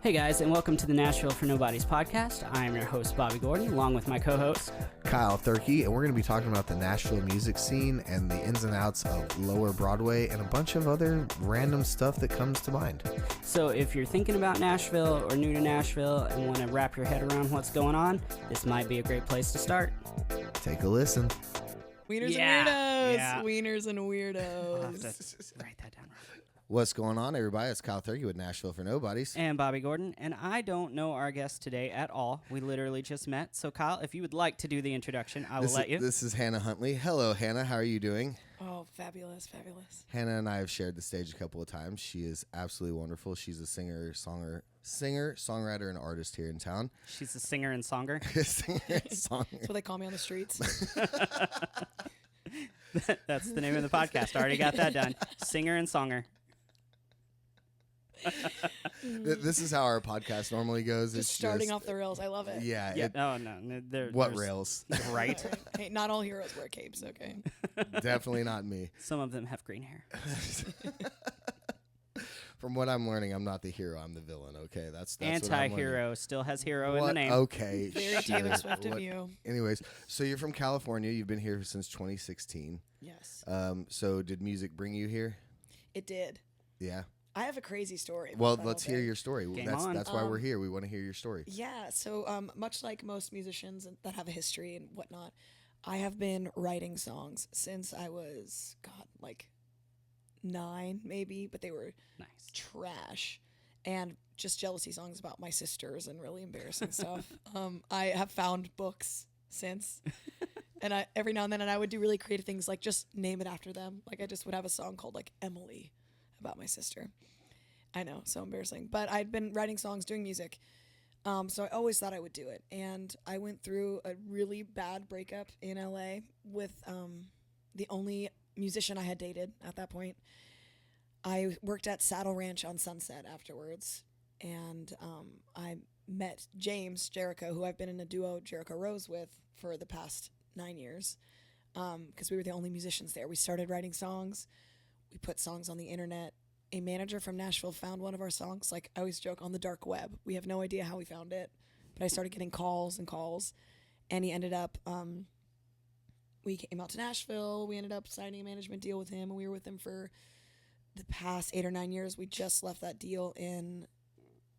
Hey guys, and welcome to the Nashville for Nobodies podcast. I am your host, Bobby Gordon, along with my co-host, Kyle Therky, and we're going to be talking about the Nashville music scene and the ins and outs of Lower Broadway and a bunch of other random stuff that comes to mind. So if you're thinking about Nashville or new to Nashville and want to wrap your head around what's going on, this might be a great place to start. Take a listen. Wieners and Weirdos. Wieners and Weirdos. I'll have to write that down. What's going on, everybody? It's Kyle Therky with Nashville for Nobodies. And Bobby Gordon, and I don't know our guest today at all. We literally just met. So Kyle, if you would like to do the introduction, I will let you. This is Hannah Huntley. Hello, Hannah. How are you doing? Oh, fabulous, fabulous. Hannah and I have shared the stage a couple of times. She is absolutely wonderful. She's a singer, songwriter, and artist here in town. She's a singer and songer. Singer and songer. That's what they call me on the streets. That's the name of the podcast. I already got that done. Singer and songer. This is how our podcast normally goes. Just starting off the rails. I love it. Yeah. There's Rails? Right. Hey, not all heroes wear capes, okay? Definitely not me. Some of them have green hair. From what I'm learning, I'm not the hero. I'm the villain. Okay, that's Anti-hero still has hero in the name. Okay, Very Taylor Swift of you. Anyways, so you're from California. You've been here since 2016. Yes. So did music bring you here? It did. Yeah. I have a crazy story. Well, let's hear your story. Game That's on. that's why we're here. We want to hear your story. Yeah. So much like most musicians that have a history and whatnot, I have been writing songs since I was, like 9 maybe, but they were Nice. trash and just jealousy songs about my sisters and really embarrassing stuff. I have found books since, and every now and then I would do really creative things, like just name it after them. Like I just would have a song called like Emily about my sister. I know, so embarrassing, but I'd been writing songs, doing music, so I always thought I would do it. And I went through a really bad breakup in LA with the only musician I had dated at that point. I worked at Saddle Ranch on Sunset afterwards, and I met James Jericho, who I've been in a duo, Jericho Rose, with for the past 9 years, because we were the only musicians there. We started writing songs. We put songs on the internet. A manager from Nashville found one of our songs, like I always joke, on the dark web. We have no idea how we found it, but I started getting calls, and he ended up, we came out to Nashville. We ended up signing a management deal with him, and we were with him for the past 8 or 9 years. We just left that deal in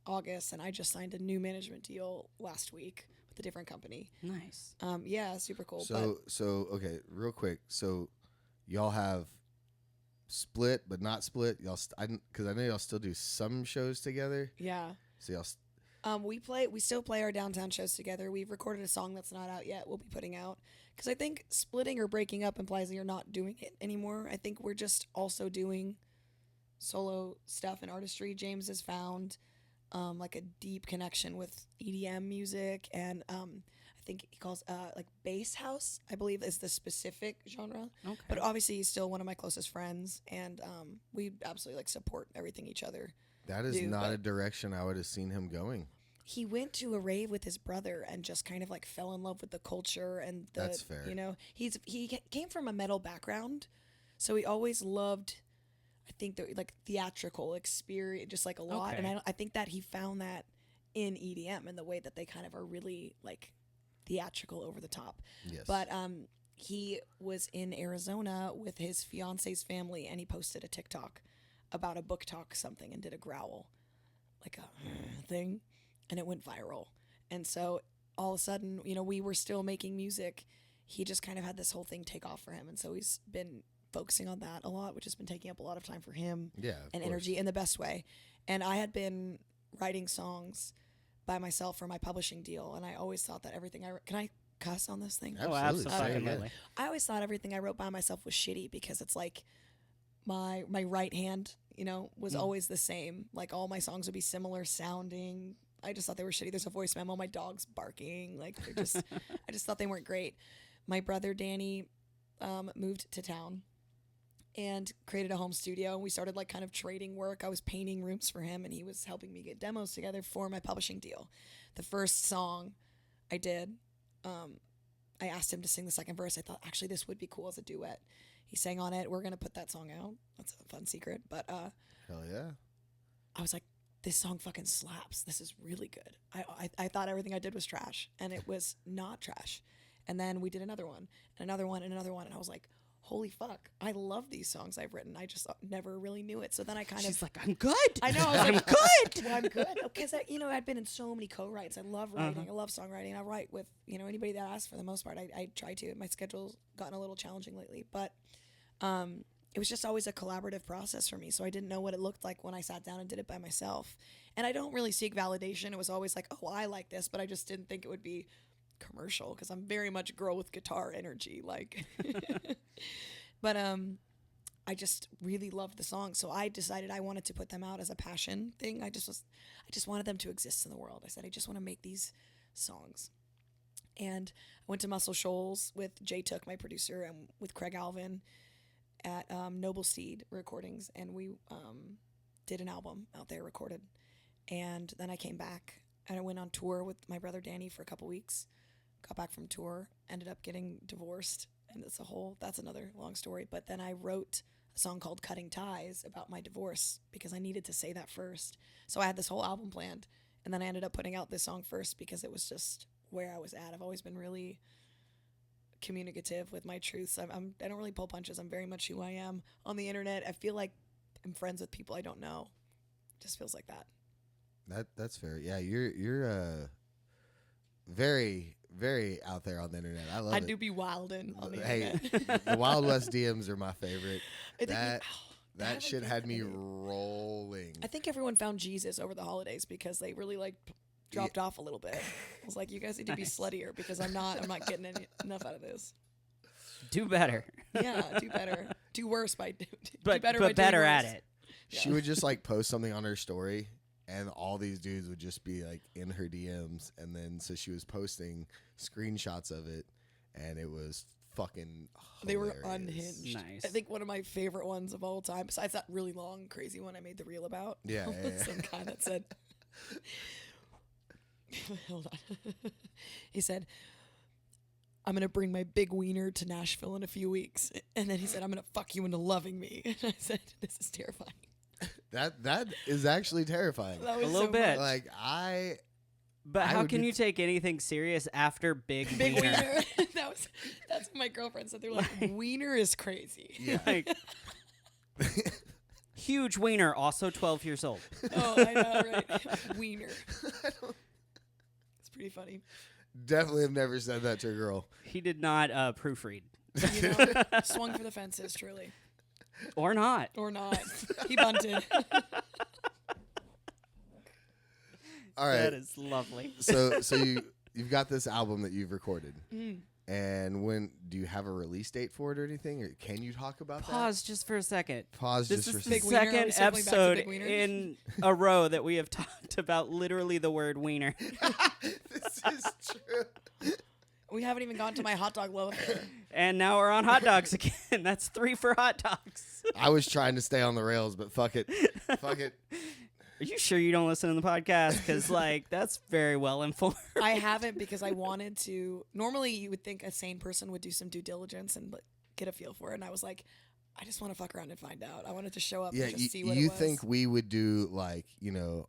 August, and I just signed a new management deal last week with a different company. Nice. Yeah, super cool. So okay, real quick. So y'all have split but not split. Y'all, because I know y'all still do some shows together. Yeah. So y'all. We still play our downtown shows together. We've recorded a song that's not out yet. We'll be putting out, because I think splitting or breaking up implies that you're not doing it anymore. I think we're just also doing solo stuff and artistry. James has found like a deep connection with EDM music, and I think he calls like bass house, I believe, is the specific genre. Okay. But obviously he's still one of my closest friends, and we absolutely like support everything each other. That is not a direction I would have seen him going. He went to a rave with his brother and just kind of like fell in love with the culture and That's fair. You know, he came from a metal background, so he always loved, I think, the like theatrical experience just like a lot. Okay. And I think that he found that in EDM and the way that they kind of are really like theatrical, over the top. Yes. But he was in Arizona with his fiance's family, and he posted a TikTok about a book talk something and did a growl, like a thing, and it went viral. And so all of a sudden, you know, we were still making music. He just kind of had this whole thing take off for him, and so he's been focusing on that a lot, which has been taking up a lot of time for him. Yeah, and energy in the best way. And I had been writing songs by myself for my publishing deal, and I always thought that everything can I cuss on this thing? Absolutely. I always thought everything I wrote by myself was shitty, because it's like my right hand, you know, was always the same. Like all my songs would be similar sounding. I just thought they were shitty. There's a voice memo, my dog's barking, like they're just I just thought they weren't great. My brother Danny moved to town and created a home studio, and we started like kind of trading work. I was painting rooms for him, and he was helping me get demos together for my publishing deal. The first song I did, I asked him to sing the second verse. I thought, actually, this would be cool as a duet. He sang on it. We're going to put that song out. That's a fun secret. But hell yeah. I was like, this song fucking slaps. This is really good. I thought everything I did was trash, and it was not trash. And then we did another one, and another one, and another one, and I was like, holy fuck, I love these songs I've written. I just never really knew it. So then I She's like, I'm good. I know. I was I'm like, good. Well, I'm good. Because, I'd been in so many co-writes. I love writing. I love songwriting. I write with, anybody that asks for the most part. I try to. My schedule's gotten a little challenging lately. But it was just always a collaborative process for me. So I didn't know what it looked like when I sat down and did it by myself. And I don't really seek validation. It was always like, oh, I like this. But I just didn't think it would be commercial because I'm very much girl with guitar energy. Like... But I just really loved the song, so I decided I wanted to put them out as a passion thing. I just wanted them to exist in the world. I said I just want to make these songs, and I went to Muscle Shoals with Jay Took, my producer, and with Craig Alvin at Noble Steed Recordings, and we did an album out there recorded. And then I came back and I went on tour with my brother Danny for a couple weeks. Got back from tour, ended up getting divorced. And that's another long story. But then I wrote a song called Cutting Ties about my divorce because I needed to say that first. So I had this whole album planned. And then I ended up putting out this song first because it was just where I was at. I've always been really communicative with my truths. I don't really pull punches. I'm very much who I am on the internet. I feel like I'm friends with people I don't know. It just feels like that. That's fair. Yeah, you're very, very out there on the internet. I love it. I do be wildin' on the internet. internet. The Wild West DMs are my favorite. That shit had me happened. rolling. I think everyone found Jesus over the holidays because they really dropped off a little bit. I was like, you guys need to be sluttier because I'm not getting enough out of this. Do better. Yeah, do better. Do worse by do But better by better doing at worse. it. Yeah. She would just post something on her story, and all these dudes would just be in her DMs, and then so she was posting screenshots of it, and it was fucking hilarious. They were unhinged. Nice. I think one of my favorite ones of all time, besides that really long, crazy one I made the reel about. Yeah. Some guy that said, hold on. He said, I'm going to bring my big wiener to Nashville in a few weeks. And then he said, I'm going to fuck you into loving me. And I said, this is terrifying. That is actually terrifying. That was A little so bit. much. But I how would can be you take anything serious after big Big wiener? wiener. That's what my girlfriend said. They're like, wiener is crazy. Yeah. Like, huge wiener, also 12 years old. Oh, I know, right? Wiener. It's pretty funny. Definitely have never said that to a girl. He did not proofread. You know, swung for the fences, truly. Or not. Or not. He bunted. All right. That is lovely. So you've got this album that you've recorded. And when do you have a release date for it or anything? Or can you talk about Pause just for a second. that? Pause This just is for the a Big wiener. Are we second circling back to episode big wiener? in a row that we have talked about literally the word wiener. This is true. We haven't even gone to my hot dog love affair. And now we're on hot dogs again. That's 3 for hot dogs. I was trying to stay on the rails, but fuck it. Fuck it. Are you sure you don't listen to the podcast? Because, that's very well informed. I haven't because I wanted to. Normally, you would think a sane person would do some due diligence and get a feel for it. And I was like, I just want to fuck around and find out. I wanted to show up Yeah, and just see what it you was. think we would do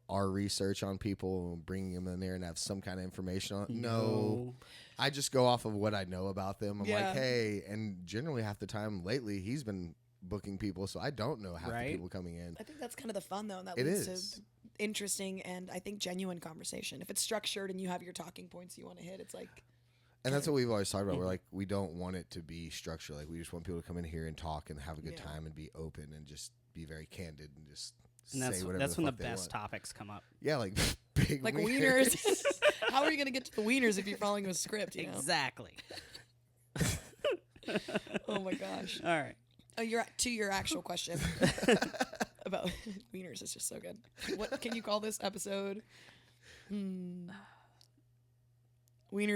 our research on people and bring them in there and have some kind of information on it? No. I just go off of what I know about them. I'm Yeah. like, hey, and generally half the time lately he's been booking people, so I don't know half the people coming in. I think that's kind of the fun, though, and that It leads is. to interesting and I think genuine conversation. If it's structured and you have your talking points you want to hit, it's like. And that's what we've always talked about. We're like, we don't want it to be structured. Like, we just want people to come in here and talk and have a good time and be open and just be very candid and just say whatever that's when the fuck they best want. topics come up. Yeah, like big Like wieners. wieners. How are you going to get to the wieners if you're following a script? You know? Exactly. Oh my gosh. All right. To your actual question about wieners is just so good. What can you call this episode? Wieners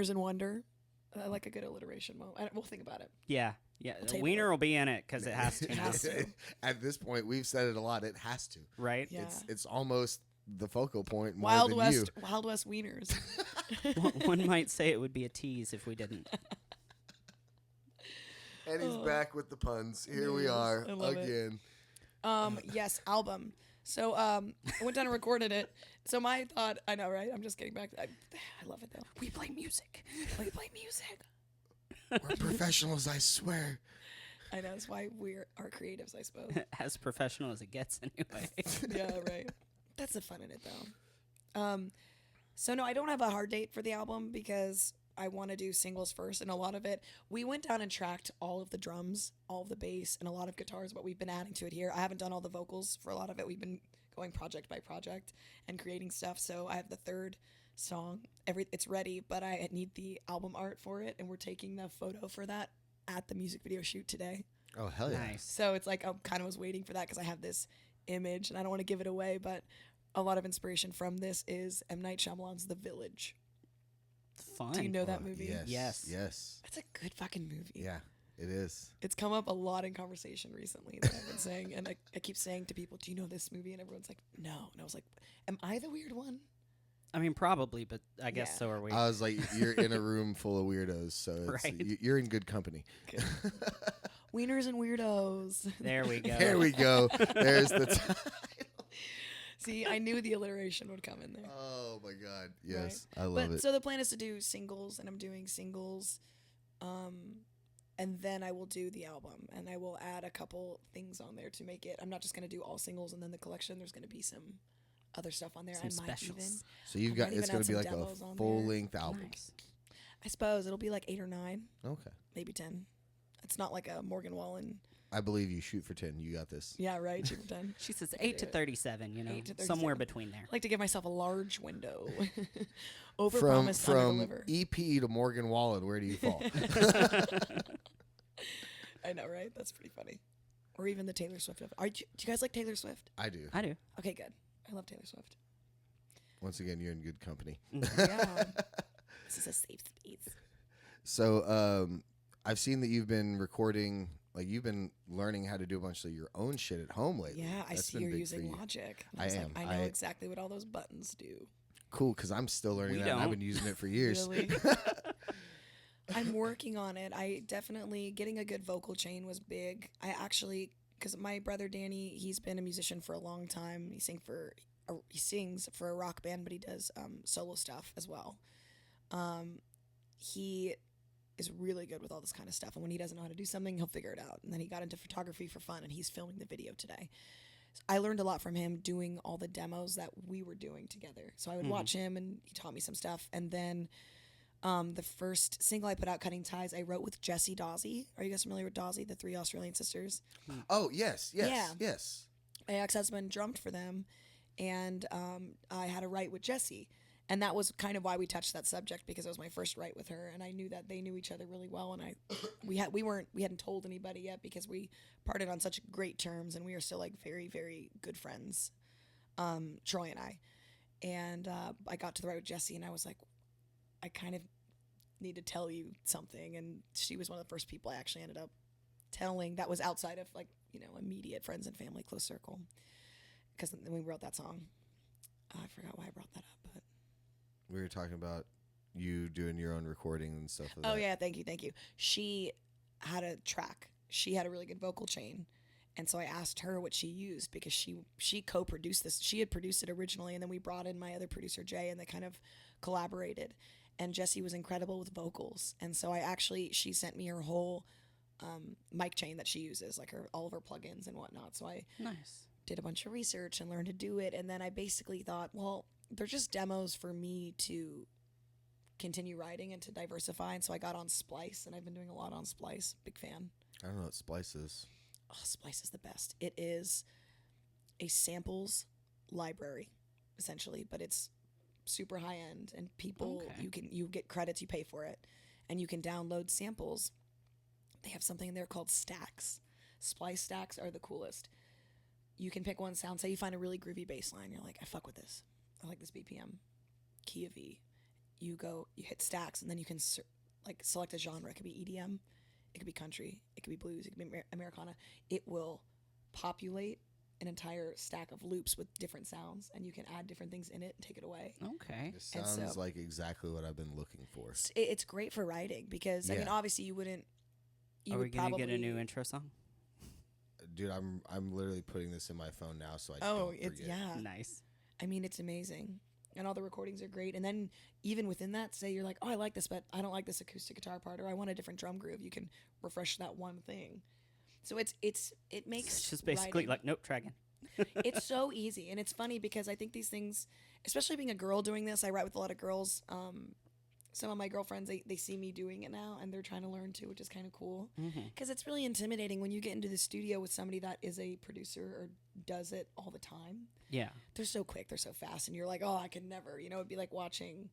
in Wonder. I like a good alliteration. We'll think about it. Yeah. table Wiener it. will be in it because it has to. It has to. At this point, we've said it a lot. It has to. Right? Yeah. It's almost the focal point more Wild than West wieners. One might say it would be a tease if we didn't. And he's back with the puns. Here we Yes, are I love it. again. Yes, album. So I went down and recorded it. So my thought, I know, right? I'm just getting back. I love it though. We play music. We play music. We're professionals, I swear. I know, that's why we're our creatives, I suppose. As professional as it gets, anyway. Yeah, right. That's the fun in it, though. So no, I don't have a hard date for the album because I want to do singles first, and a lot of it, we went down and tracked all of the drums, all of the bass, and a lot of guitars, but we've been adding to it here. I haven't done all the vocals for a lot of it. We've been going project by project and creating stuff. So I have the third song. It's ready, but I need the album art for it, and we're taking the photo for that at the music video shoot today. Oh, hell yeah. Nice. So it's like I kind of was waiting for that because I have this image, and I don't want to give it away, but a lot of inspiration from this is M. Night Shyamalan's The Village. Fun. Do you know that movie? Yes. Yes. Yes. It's a good fucking movie. Yeah, it is. It's come up a lot in conversation recently that I've been saying, and I keep saying to people, do you know this movie? And everyone's like, no. And I was like, am I the weird one? I mean, probably, but I guess Yeah. so are we. I was like, you're in a room full of weirdos, so it's, Right. you're in good company. Good. Wieners and Weirdos. There we go. There we go. There's the title. See, I knew the alliteration would come in there. Oh my God. Yes. I love But it. so the plan is to do singles, and I'm doing singles, and then I will do the album, and I will add a couple things on there to make it. I'm not just gonna do all singles and then the collection. There's gonna be some other stuff on there. Some I might specials. even, So you've I got, might it's even going add to be some like a demos on there. full length album. Nice. I suppose it'll be like 8 or 9, Okay. maybe 10. It's not like a Morgan Wallen. I believe you. Shoot for 10. You got this. Yeah, right. Shoot for 10. She says 8 to 37, you know, 8 to 37. somewhere between there. I like to give myself a large window. Over From promise, under deliver. EP to Morgan Wallen, where do you fall? I know, right? That's pretty funny. Or even the Taylor Swift. Do you guys like Taylor Swift? I do. I do. Okay, good. I love Taylor Swift. Once again, you're in good company. Yeah. This is a safe space. So I've seen that you've been recording, like you've been learning how to do a bunch of your own shit at home lately. Yeah, I That's see been you're big using for you. Logic. And I was am. Like, I know I- exactly what all those buttons do. Cool, because I'm still learning We that. And I've don't. been using it for years. Really? I'm working on it. I definitely, getting a good vocal chain was big. I actually, because my brother Danny, he's been a musician for a long time. He sings for a rock band, but he does solo stuff as well. He is really good with all this kind of stuff, and when he doesn't know how to do something, he'll figure it out. And then he got into photography for fun, and he's filming the video today. So I learned a lot from him doing all the demos that we were doing together. So I would watch him, and he taught me some stuff. And then the first single I put out, Cutting Ties, I wrote with Jessie Dawsey. Are you guys familiar with Dawsey, the 3 Australian sisters? Oh, yes, yes, Yeah. yes. My ex-husband drummed for them, and I had a write with Jessie. And that was kind of why we touched that subject, because it was my first write with her, and I knew that they knew each other really well, and we hadn't told anybody yet because we parted on such great terms, and we are still like very, very good friends, Troy and I. And I got to the write with Jessie, and I was like, I kind of need to tell you something, and she was one of the first people I actually ended up telling that was outside of like, you know, immediate friends and family, close circle, because then we wrote that song. I forgot why I brought that up, but. We were talking about you doing your own recording and stuff like Oh that. yeah, thank you. She had a track. She had a really good vocal chain, and so I asked her what she used because she co-produced this. She had produced it originally, and then we brought in my other producer Jay, and they kind of collaborated. And Jessie was incredible with vocals, and so she sent me her whole mic chain that she uses, like all of her plugins and whatnot. So I Nice. did a bunch of research and learned to do it, and then I basically thought, well, they're just demos for me to continue writing and to diversify, and so I got on Splice, and I've been doing a lot on Splice. Big fan. I don't know what Splice is. Oh, Splice is the best. It is a samples library, essentially, but it's super high end, and people, Okay. you get credits, you pay for it, and you can download samples. They have something in there called stacks. Splice stacks are the coolest. You can pick one sound. Say you find a really groovy bass line. You're like, I fuck with this. I like this BPM. Key of E. You hit stacks, and then you can select a genre. It could be EDM. It could be country. It could be blues. It could be Americana. It will populate an entire stack of loops with different sounds, and you can add different things in it and take it away. Okay. This And sounds so- like exactly what I've been looking for. It's great for writing because, I mean, Yeah. obviously you wouldn't. Are we would going to probably get a new intro song? dude, I'm literally putting this in my phone now, so I Oh, don't it's forget. Nice. I mean, it's amazing. And all the recordings are great. And then even within that, say you're like, oh, I like this, but I don't like this acoustic guitar part, or I want a different drum groove. You can refresh that one thing. So it makes It's just basically writing- like note tracking. it's so easy. And it's funny because I think these things, especially being a girl doing this, I write with a lot of girls. Some of my girlfriends, they see me doing it now, and they're trying to learn too, which is kind of cool. Because it's really intimidating when you get into the studio with somebody that is a producer or does it all the time. Yeah. They're so quick, they're so fast, and you're like, oh, I could never. You know, it'd be like watching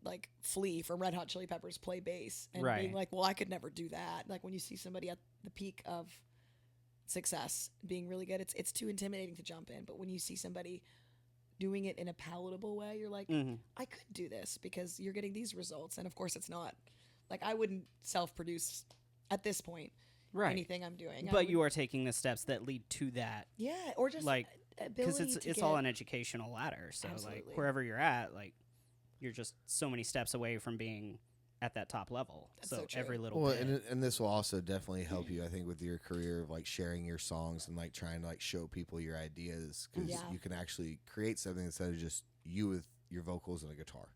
like Flea from Red Hot Chili Peppers play bass and being like, well, I could never do that. Like when you see somebody at the peak of success being really good, it's too intimidating to jump in. But when you see somebody doing it in a palatable way, you're like, I could do this because you're getting these results. And of course, it's not like I wouldn't self-produce at this point anything I'm doing. But you are taking the steps that lead to that. Yeah, or just like, because ability to it's all an educational ladder. So Absolutely. like wherever you're at, like you're just so many steps away from being at that top level. That's so true. every little Well, bit. and this will also definitely help you, I think, with your career of like sharing your songs and like trying to like show people your ideas, because Yeah. you can actually create something instead of just you with your vocals and a guitar.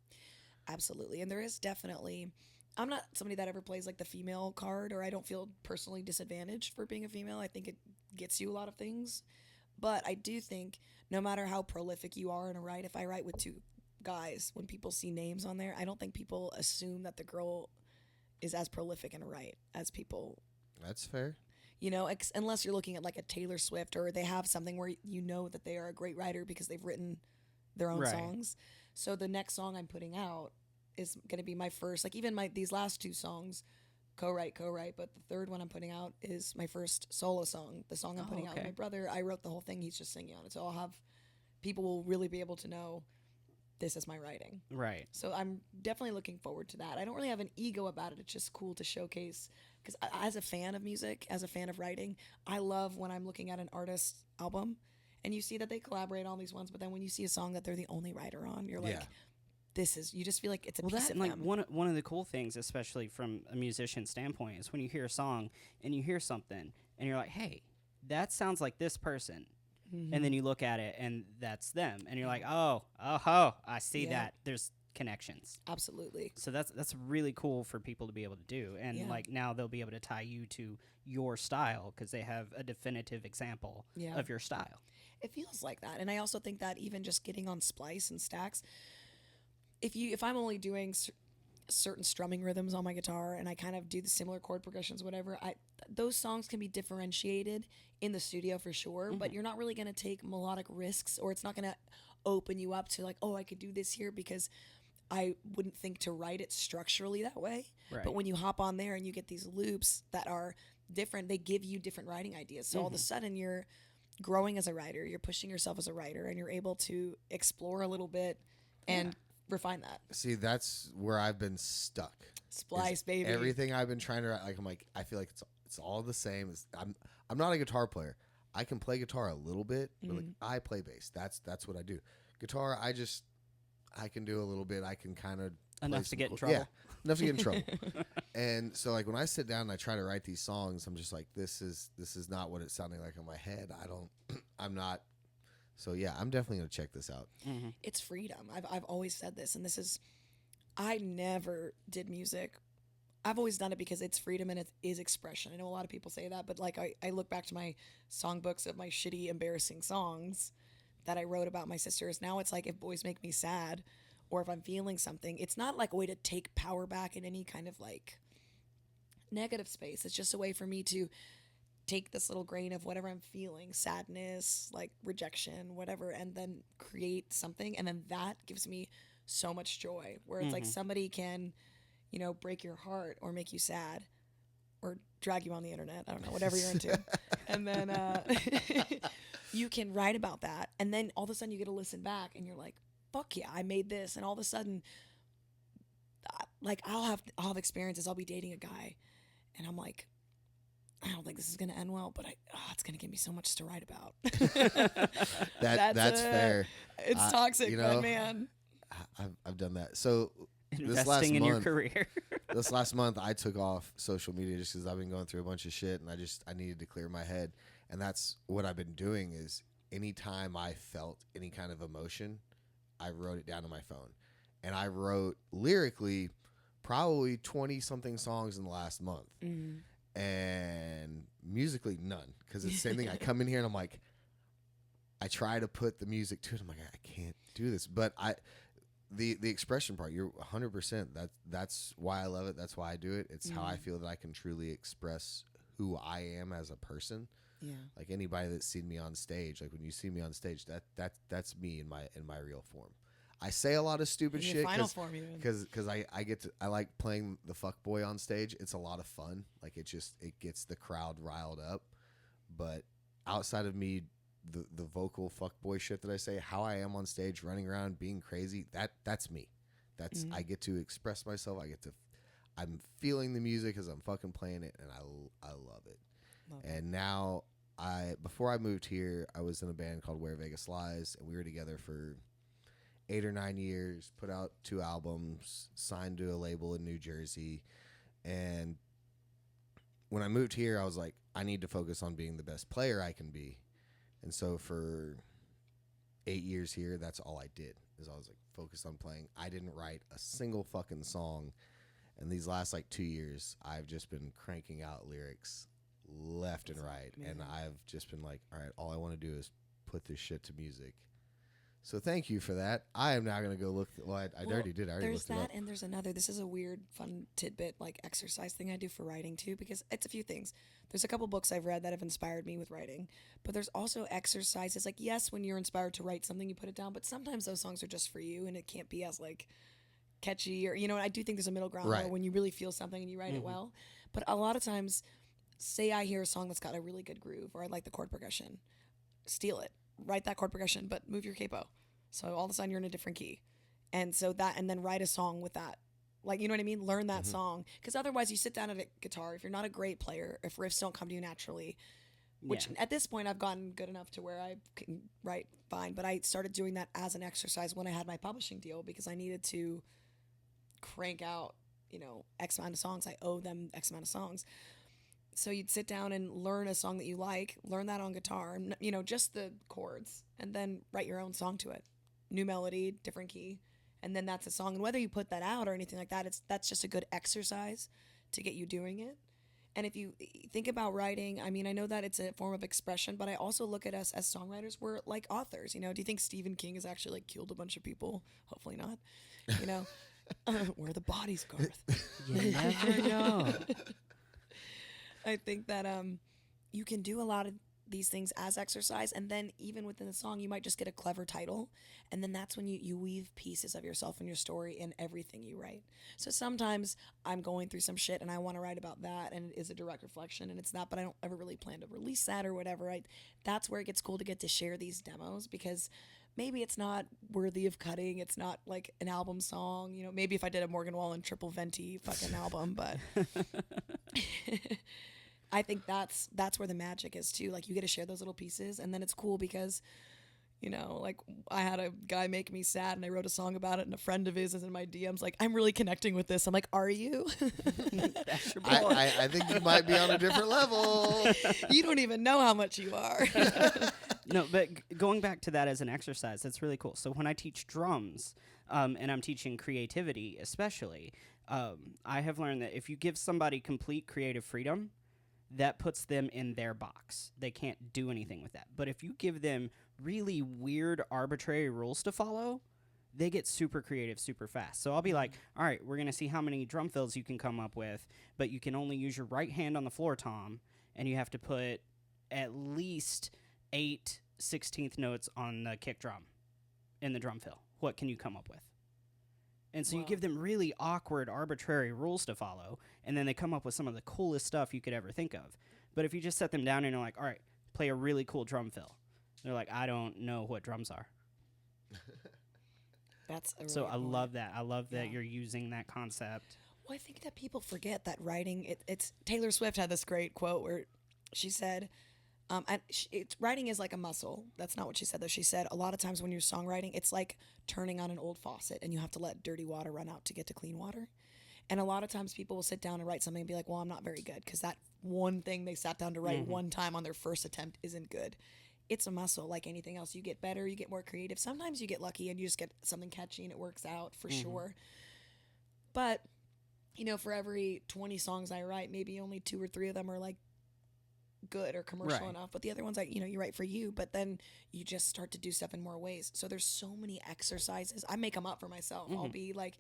Absolutely. And there is definitely, I'm not somebody that ever plays like the female card, or I don't feel personally disadvantaged for being a female. I think it gets you a lot of things. But I do think no matter how prolific you are in a write, if I write with two guys, when people see names on there, I don't think people assume that the girl is as prolific in a write as people. That's fair. You know, unless you're looking at like a Taylor Swift, or they have something where you know that they are a great writer because they've written their own songs. So the next song I'm putting out is going to be my first, like even these last two songs, co-write, but the third one I'm putting out is my first solo song. The song I'm putting out with my brother, I wrote the whole thing. He's just singing on it. So people will really be able to know this is my writing. Right. So I'm definitely looking forward to that. I don't really have an ego about it. It's just cool to showcase, because as a fan of music, as a fan of writing, I love when I'm looking at an artist's album and you see that they collaborate on these ones, but then when you see a song that they're the only writer on, you're like, you just feel like it's a piece of like them. one of the cool things, especially from a musician standpoint, is when you hear a song and you hear something and you're like, hey, that sounds like this person. And then you look at it and that's them. And you're like, oh, I see that. There's connections. Absolutely. So that's really cool for people to be able to do. And like now they'll be able to tie you to your style because they have a definitive example of your style. It feels like that. And I also think that even just getting on Splice and Stacks, if I'm only doing certain strumming rhythms on my guitar and I kind of do the similar chord progressions, whatever, those songs can be differentiated in the studio for sure, but you're not really going to take melodic risks, or it's not going to open you up to like, oh, I could do this here, because I wouldn't think to write it structurally that way. Right. But when you hop on there and you get these loops that are different, they give you different writing ideas. So all of a sudden you're growing as a writer, you're pushing yourself as a writer, and you're able to explore a little bit and refine that. See, that's where I've been stuck. Splice, baby. Everything I've been trying to write, like I'm like, I feel like it's all the same. I'm not a guitar player. I can play guitar a little bit, but like I play bass. That's what I do. Guitar, I can do a little bit. I can kind of Enough to get in trouble. Yeah, enough to get in trouble. And so like when I sit down and I try to write these songs, I'm just like, this is not what it's sounding like in my head. I'm not. So yeah, I'm definitely gonna check this out. It's freedom. I've always said this, and I never did music. I've always done it because it's freedom and it is expression. I know a lot of people say that, but like I look back to my songbooks of my shitty, embarrassing songs that I wrote about my sisters. Now it's like if boys make me sad, or if I'm feeling something, it's not like a way to take power back in any kind of like negative space. It's just a way for me to take this little grain of whatever I'm feeling, sadness, like rejection, whatever, and then create something. And then that gives me so much joy, where it's like somebody can, break your heart or make you sad or drag you on the internet. I don't know, whatever you're into. And then you can write about that. And then all of a sudden you get to listen back and you're like, fuck yeah, I made this. And all of a sudden, like I'll have experiences. I'll be dating a guy and I'm like, I don't think this is going to end well, but it's going to give me so much to write about. That's fair. It's toxic, but man. I've done that. So this Investing last in month, your career. this last month I took off social media just because I've been going through a bunch of shit, and I needed to clear my head, and that's what I've been doing. Is anytime I felt any kind of emotion, I wrote it down on my phone, and I wrote lyrically probably 20 something songs in the last month, and musically none, because it's the same thing. I come in here and I'm like, I try to put the music to it. I'm like, I can't do this, but the expression part, you're 100%. That's why I love it. That's why I do it. It's how I feel that I can truly express who I am as a person. Yeah. Like anybody that's seen me on stage, like when you see me on stage, that's me in my real form. I say a lot of stupid shit because I like playing the fuck boy on stage. It's a lot of fun. Like it gets the crowd riled up. But outside of me, the vocal fuckboy shit that I say, how I am on stage, running around, being crazy, that's me. That's I get to express myself. I'm feeling the music as I'm fucking playing it, and I love it. And now before I moved here, I was in a band called Where Vegas Lies, and we were together for 8 or 9 years, put out 2 albums, signed to a label in New Jersey. And when I moved here, I was like, I need to focus on being the best player I can be. And so for 8 years here, that's all I did, is I was like focused on playing. I didn't write a single fucking song. And these last like 2 years, I've just been cranking out lyrics left and right. Amazing. And I've just been like, all right, all I want to do is put this shit to music. So thank you for that. I am now going to go look. I already did. I already looked it up. There's that, and there's another. This is a weird, fun tidbit, like exercise thing I do for writing too, because it's a few things. There's a couple books I've read that have inspired me with writing, but there's also exercises. Like, yes, when you're inspired to write something, you put it down, but sometimes those songs are just for you, and it can't be as like catchy or I do think there's a middle ground where when you really feel something and you write it well. But a lot of times, say I hear a song that's got a really good groove, or I like the chord progression, steal it. Write that chord progression, but move your capo. So all of a sudden you're in a different key. And so and then write a song with that. Like, you know what I mean? Learn that song. Because otherwise you sit down at a guitar, if you're not a great player, if riffs don't come to you naturally, which at this point I've gotten good enough to where I can write fine. But I started doing that as an exercise when I had my publishing deal, because I needed to crank out, X amount of songs. I owe them X amount of songs. So you'd sit down and learn a song that you like, learn that on guitar, just the chords, and then write your own song to it. New melody, different key, and then that's a song. And whether you put that out or anything like that, that's just a good exercise to get you doing it. And if you think about writing, I mean, I know that it's a form of expression, but I also look at us as songwriters. We're like authors, Do you think Stephen King has actually like killed a bunch of people? Hopefully not. Where are the bodies, Garth? You never know. I think that you can do a lot of these things as exercise, and then even within the song you might just get a clever title, and then that's when you weave pieces of yourself and your story in everything you write. So sometimes I'm going through some shit and I want to write about that, and it is a direct reflection, and it's that, but I don't ever really plan to release that or whatever. That's where it gets cool to get to share these demos, because maybe it's not worthy of cutting, it's not like an album song, maybe if I did a Morgan Wallen triple venti fucking album, but I think that's where the magic is too. Like, you get to share those little pieces, and then it's cool because, like I had a guy make me sad, and I wrote a song about it, and a friend of his is in my DMs like, I'm really connecting with this. I'm like, are you? That's your boy. I think you might be on a different level. You don't even know how much you are. No, but going back to that as an exercise, that's really cool. So when I teach drums, and I'm teaching creativity especially, I have learned that if you give somebody complete creative freedom, that puts them in their box. They can't do anything with that. But if you give them really weird, arbitrary rules to follow, they get super creative super fast. So I'll be like, all right, we're going to see how many drum fills you can come up with, but you can only use your right hand on the floor tom, and you have to put at least 8 16th notes on the kick drum in the drum fill. What can you come up with? And so you give them really awkward, arbitrary rules to follow, and then they come up with some of the coolest stuff you could ever think of. But if you just set them down and you're like, all right, play a really cool drum fill, they're like, I don't know what drums are. That's a really so I cool love that. I love that you're using that concept. Well, I think that people forget that writing, it's Taylor Swift had this great quote where she said, writing is like a muscle. That's not what she said, though. She said a lot of times when you're songwriting, it's like turning on an old faucet and you have to let dirty water run out to get to clean water. And a lot of times people will sit down and write something and be like, well, I'm not very good, because that one thing they sat down to write one time on their first attempt isn't good. It's a muscle like anything else. You get better, you get more creative. Sometimes you get lucky and you just get something catchy and it works out for sure. But, you know, for every 20 songs I write, maybe only 2 or 3 of them are like good or commercial enough. But the other ones, you know, you write for you, but then you just start to do stuff in more ways. So there's so many exercises. I make them up for myself. I'll be like,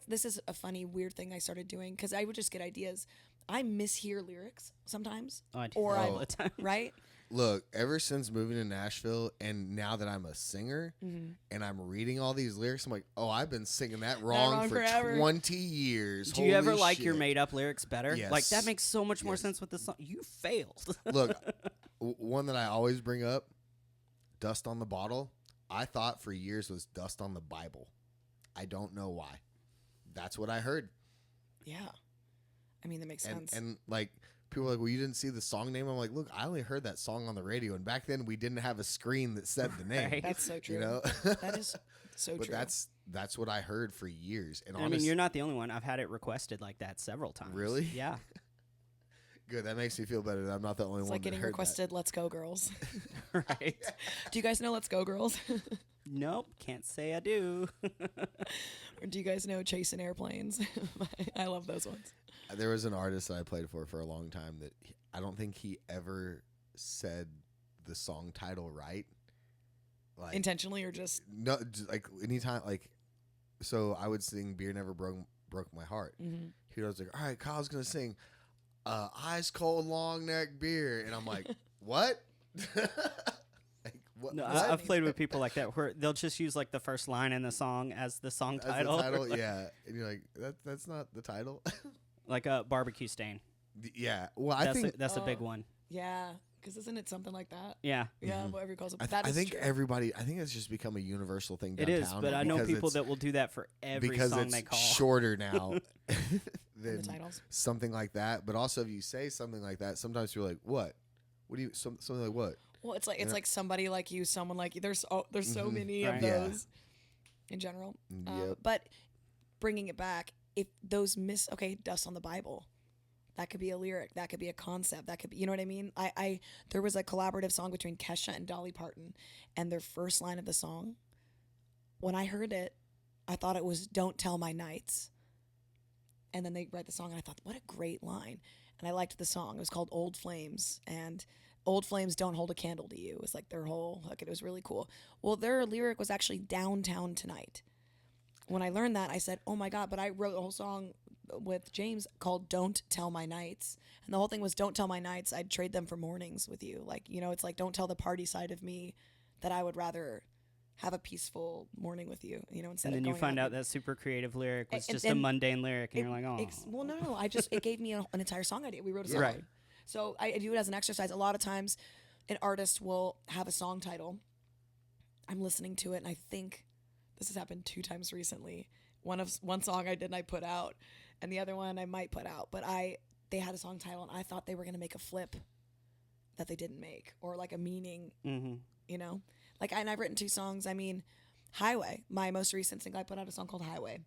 this is a funny, weird thing I started doing, because I would just get ideas. I mishear lyrics sometimes. Oh, I do that all the time. Right? Look, ever since moving to Nashville, and now that I'm a singer and I'm reading all these lyrics, I'm like, oh, I've been singing that wrong for forever. 20 years. Do you ever Holy like shit. your made-up lyrics better? Yes. Like, that makes so much more Yes. sense with the song. You failed. Look, one that I always bring up, Dust on the Bottle, I thought for years was Dust on the Bible. I don't know why. That's what I heard. Yeah. I mean, that makes sense. And like, people are like, well, you didn't see the song name? I'm like, look, I only heard that song on the radio. And back then, we didn't have a screen that said the name. Right. That's so true. You know? That is so But true. that's what I heard for years. And I mean, you're not the only one. I've had it requested like that several times. Really? Yeah. Good. That makes me feel better that I'm not the only It's one like that getting heard requested Let's Go Girls. Right. Do you guys know Let's Go Girls? Nope. Can't say I do. Or do you guys know Chasing Airplanes? I love those ones. that. There was an artist that I played for a long time that I don't think he ever said the song title right. Like, Intentionally or just... no, like anytime, like, so I would sing "Beer Never Broke My Heart." He was like, "All right, Kyle's gonna sing ice cold long neck beer," and I'm like, "What?" Like, what? No, what? I've played with people like that where they'll just use like the first line in the song as the song As the title. title, yeah, and you're like, "That's not the title." Like a barbecue stain. Yeah, well, I think That's a big one. Yeah, because isn't it something like that? Yeah. Yeah, whatever he calls it. I That is think true. everybody. I think it's just become a universal thing It downtown. is, but I know because people it's- that will do that for every because song it's they call. shorter now The than titles. something like that. But also, if you say something like that, sometimes you're like, "What? What do you?" Something like what? Well, it's like somebody like you, someone like you. There's so many Right. of Yeah. those in general. Yep. But bringing it back, if those Dust on the Bible, that could be a lyric, that could be a concept, that could be, you know what I mean? There was a collaborative song between Kesha and Dolly Parton, and their first line of the song, when I heard it, I thought it was "Don't Tell My Nights," and then they write the song, and I thought, what a great line, and I liked the song. It was called "Old Flames," and "Old Flames Don't Hold a Candle to You." It was like their whole hook. It was really cool. Well, their lyric was actually "Downtown Tonight." When I learned that, I said, oh my God, but I wrote a whole song with James called "Don't Tell My Nights." And the whole thing was, don't tell my nights, I'd trade them for mornings with you. Like, you know, it's like, don't tell the party side of me that I would rather have a peaceful morning with you, you know, instead And of then you going find out and- that super creative lyric was And- just a and mundane lyric, and you're like, oh. well, no. it gave me an entire song idea. We wrote a song. Right. So I do it as an exercise. A lot of times an artist will have a song title. I'm listening to it, and I think this has happened 2 times recently. One song I did and I put out, and the other one I might put out. But they had a song title, and I thought they were going to make a flip that they didn't make, or like a meaning, you know? Like, and I've written 2 songs. I mean, Highway, my most recent single, I put out a song called Highway.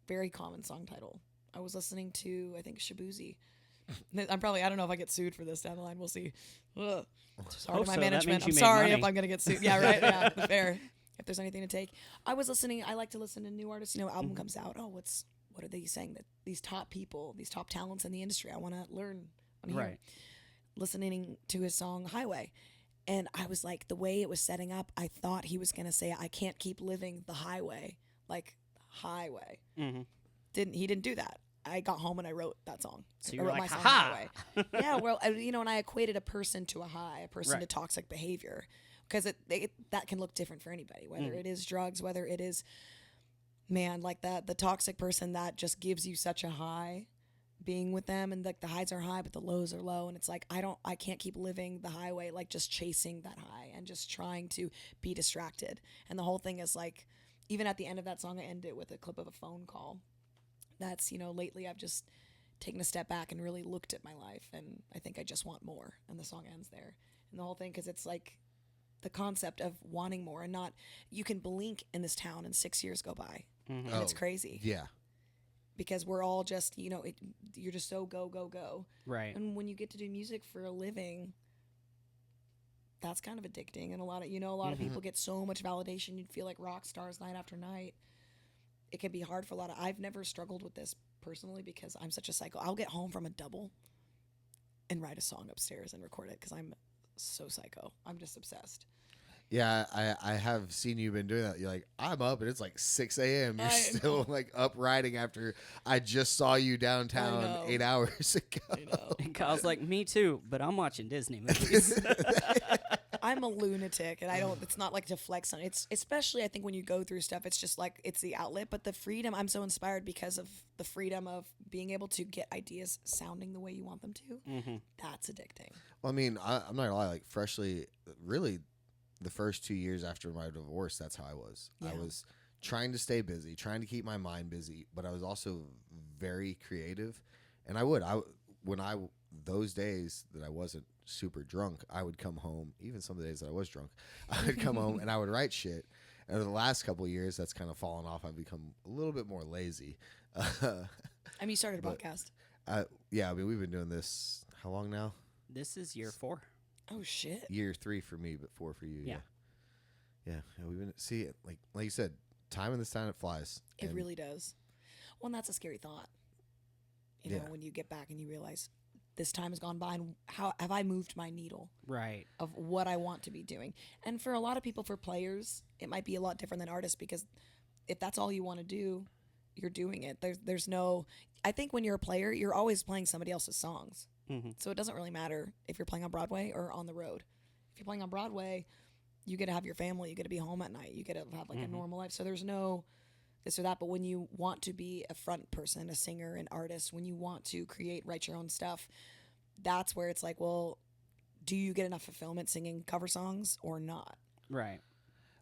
Very common song title. I was listening to, I think, Shabuzi. I don't know if I get sued for this down the line. We'll see. Ugh. Sorry to my so. That management. means I'm you made sorry money. if I'm going to get sued. Yeah, right. Yeah, fair. If there's anything to take. I like to listen to new artists. You know, album comes out. Oh, what are they saying? That these top people, these top talents in the industry, I want to learn. Right. Listening to his song Highway. And I was like, the way it was setting up, I thought he was going to say, I can't keep living the highway, like highway. He didn't do that. I got home and I wrote that song. So I you're wrote like, my song ha-ha! Highway. Yeah, well, and I equated a person to a high, a person to Right. toxic behavior, because that can look different for anybody, whether it is drugs, whether it is, man, like the toxic person that just gives you such a high being with them, and like the highs are high but the lows are low, and it's like I can't keep living the highway, like just chasing that high and just trying to be distracted. And the whole thing is like, even at the end of that song, I end it with a clip of a phone call. That's, you know, lately I've just taken a step back and really looked at my life, and I think I just want more, and the song ends there. And the whole thing, because it's like the concept of wanting more, and not, you can blink in this town and 6 years go by, and it's crazy. Yeah. because we're all just, you're just so go, go, go. Right. And when you get to do music for a living, that's kind of addicting. And a lot of people get so much validation. You'd feel like rock stars night after night. It can be hard for I've never struggled with this personally because I'm such a psycho. I'll get home from a double and write a song upstairs and record it because I'm so psycho. I'm just obsessed. Yeah, I have seen you been doing that. You're like, I'm up and it's like 6 a.m. You're still like up writing after I just saw you downtown 8 hours ago. I know. And Kyle's like, me too, but I'm watching Disney movies. I'm a lunatic, and it's not like to flex on. It's especially, I think, when you go through stuff, it's just like, it's the outlet, but the freedom, I'm so inspired because of the freedom of being able to get ideas sounding the way you want them to. That's addicting. Well, I mean, I'm not gonna lie, like freshly, really, the first 2 years after my divorce, that's how I was. Yeah. I was trying to stay busy, trying to keep my mind busy, but I was also very creative. And those days that I wasn't super drunk, I would come home, even some of the days that I was drunk, I would come home and I would write shit. And over the last couple of years, that's kind of fallen off. I've become a little bit more lazy. You started a podcast. Yeah, I mean, we've been doing this, how long now? This is year 4. Oh, shit. Year 3 for me, but 4 for you. Yeah. Yeah, we've been like you said, time in this town, it flies. It really does. Well, and that's a scary thought. You know, when you get back and you realize this time has gone by, and how have I moved my needle Right. of what I want to be doing? And for a lot of people, for players, it might be a lot different than artists, because if that's all you want to do, you're doing it. There's no. I think when you're a player, you're always playing somebody else's songs. So it doesn't really matter if you're playing on Broadway or on the road. If you're playing on Broadway, you get to have your family, you get to be home at night, you get to have like a normal life. So there's no this or that. But when you want to be a front person, a singer, an artist, when you want to write your own stuff, that's where it's like, well, do you get enough fulfillment singing cover songs or not? Right.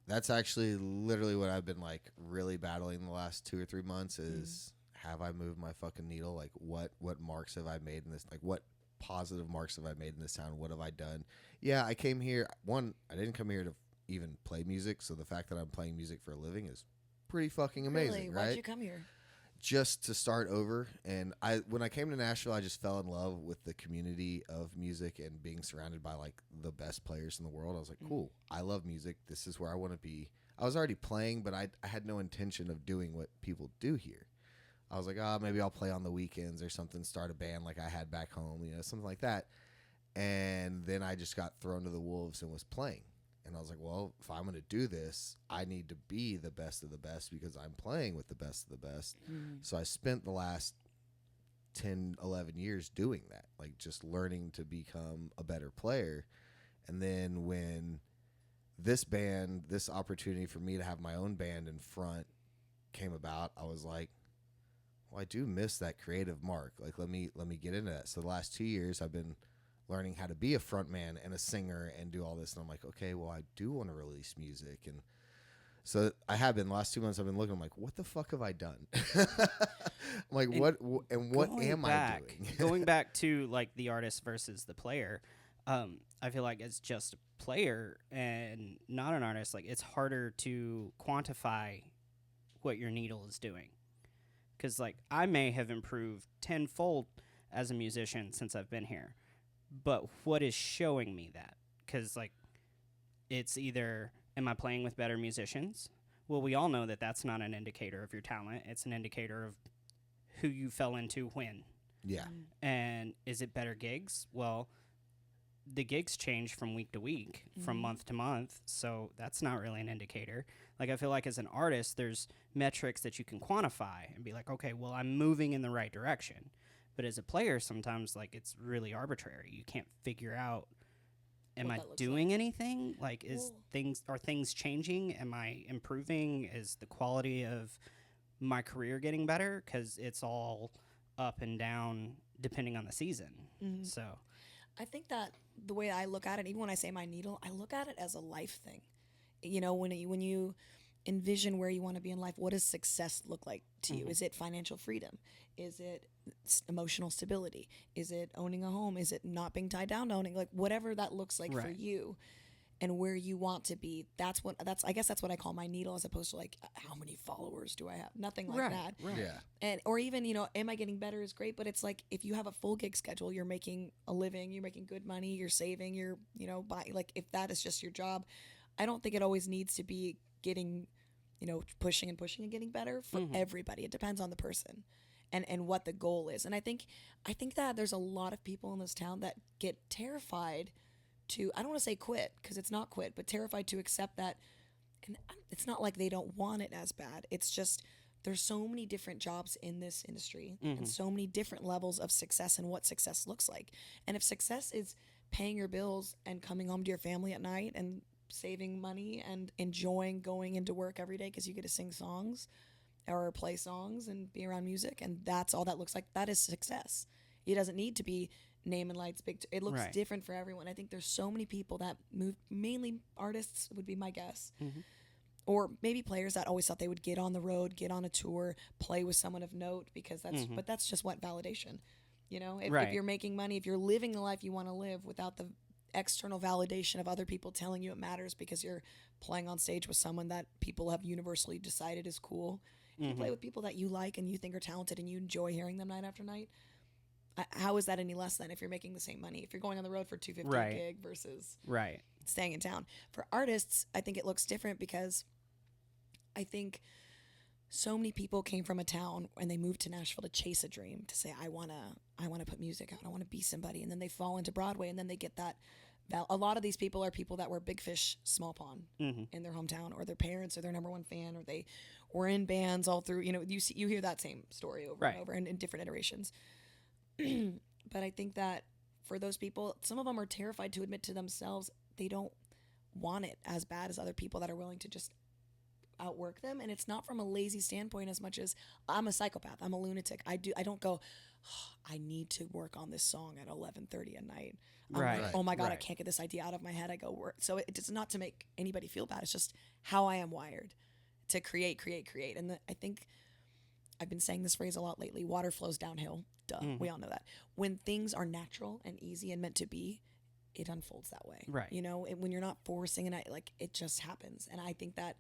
That's actually literally what I've been like really battling the last 2 or 3 months is have I moved my fucking needle? Like what marks have I made in this? Like what positive marks have I made in this town? What have I done? Yeah, I came here. I didn't come here to even play music. So the fact that I'm playing music for a living is pretty fucking amazing, right? Why'd you come here? Just to start over. And when I came to Nashville, I just fell in love with the community of music and being surrounded by like the best players in the world. I was like, cool, I love music. This is where I want to be. I was already playing, but I had no intention of doing what people do here. I was like, maybe I'll play on the weekends or something, start a band like I had back home, something like that. And then I just got thrown to the wolves and was playing. And I was like, well, if I'm going to do this, I need to be the best of the best because I'm playing with the best of the best. So I spent the last 10, 11 years doing that, like just learning to become a better player. And then when this opportunity for me to have my own band in front came about, I was like, well, I do miss that creative mark. Like, let me get into that. So the last 2 years I've been learning how to be a front man and a singer and do all this. And I'm like, okay, well, I do want to release music. And so I have been. The last 2 months I've been looking, I'm like, what the fuck have I done? I'm like, what am I doing? Going back to like the artist versus the player, I feel like as just a player and not an artist, like it's harder to quantify what your needle is doing. Because like I may have improved tenfold as a musician since I've been here, but what is showing me that? Because like it's either am I playing with better musicians? Well, we all know that that's not an indicator of your talent. It's an indicator of who you fell into when. Yeah. And is it better gigs? Well, the gigs change from week to week, from month to month, so that's not really an indicator. Like, I feel like as an artist, there's metrics that you can quantify and be like, okay, well, I'm moving in the right direction. But as a player, sometimes, like, it's really arbitrary. You can't figure out, am I doing anything? Like, are things changing? Am I improving? Is the quality of my career getting better? Because it's all up and down depending on the season. So I think that the way I look at it, even when I say my needle, I look at it as a life thing. You know, when you envision where you want to be in life, what does success look like to you? Is it financial freedom? Is it emotional stability? Is it owning a home? Is it not being tied down to owning? Like, whatever that looks like for you. and where you want to be. I guess that's what I call my needle, as opposed to like how many followers do I have? Nothing like that. Right. Yeah. And or even, am I getting better is great, but it's like if you have a full gig schedule, you're making a living, you're making good money, you're saving, you're, buying, like if that is just your job, I don't think it always needs to be getting, pushing and getting better for everybody. It depends on the person and what the goal is. And I think that there's a lot of people in this town that get terrified to, I don't want to say quit, because it's not quit, but terrified to accept that. And it's not like they don't want it as bad. It's just there's so many different jobs in this industry and so many different levels of success and what success looks like. And if success is paying your bills and coming home to your family at night and saving money and enjoying going into work every day because you get to sing songs or play songs and be around music, and that's all that looks like, that is success. It doesn't need to be name and lights big. It looks different for everyone. I think there's so many people that move, mainly artists would be my guess. Or maybe players that always thought they would get on the road, get on a tour, play with someone of note, because but that's just what validation, if you're making money, if you're living the life you want to live without the external validation of other people telling you it matters because you're playing on stage with someone that people have universally decided is cool. If you play with people that you like and you think are talented and you enjoy hearing them night after night, how is that any less than if you're making the same money? If you're going on the road for $250 a gig versus staying in town. For artists, I think it looks different, because I think so many people came from a town and they moved to Nashville to chase a dream, to say, I want to put music out. I want to be somebody. And then they fall into Broadway, and then they get that. A lot of these people are people that were big fish, small pond in their hometown, or their parents are their number one fan, or they were in bands all through, you hear that same story over and over and in different iterations. But I think that for those people, some of them are terrified to admit to themselves they don't want it as bad as other people that are willing to just outwork them. And it's not from a lazy standpoint as much as I'm a psychopath. I'm a lunatic. I don't go, I need to work on this song at 11:30 at night. Like, oh my God, I can't get this idea out of my head. I go work. So it's not to make anybody feel bad. It's just how I am wired to create. And I think I've been saying this phrase a lot lately. Water flows downhill. Duh. We all know that. When things are natural and easy and meant to be, it unfolds that way. Right. When you're not forcing it, it just happens. And I think that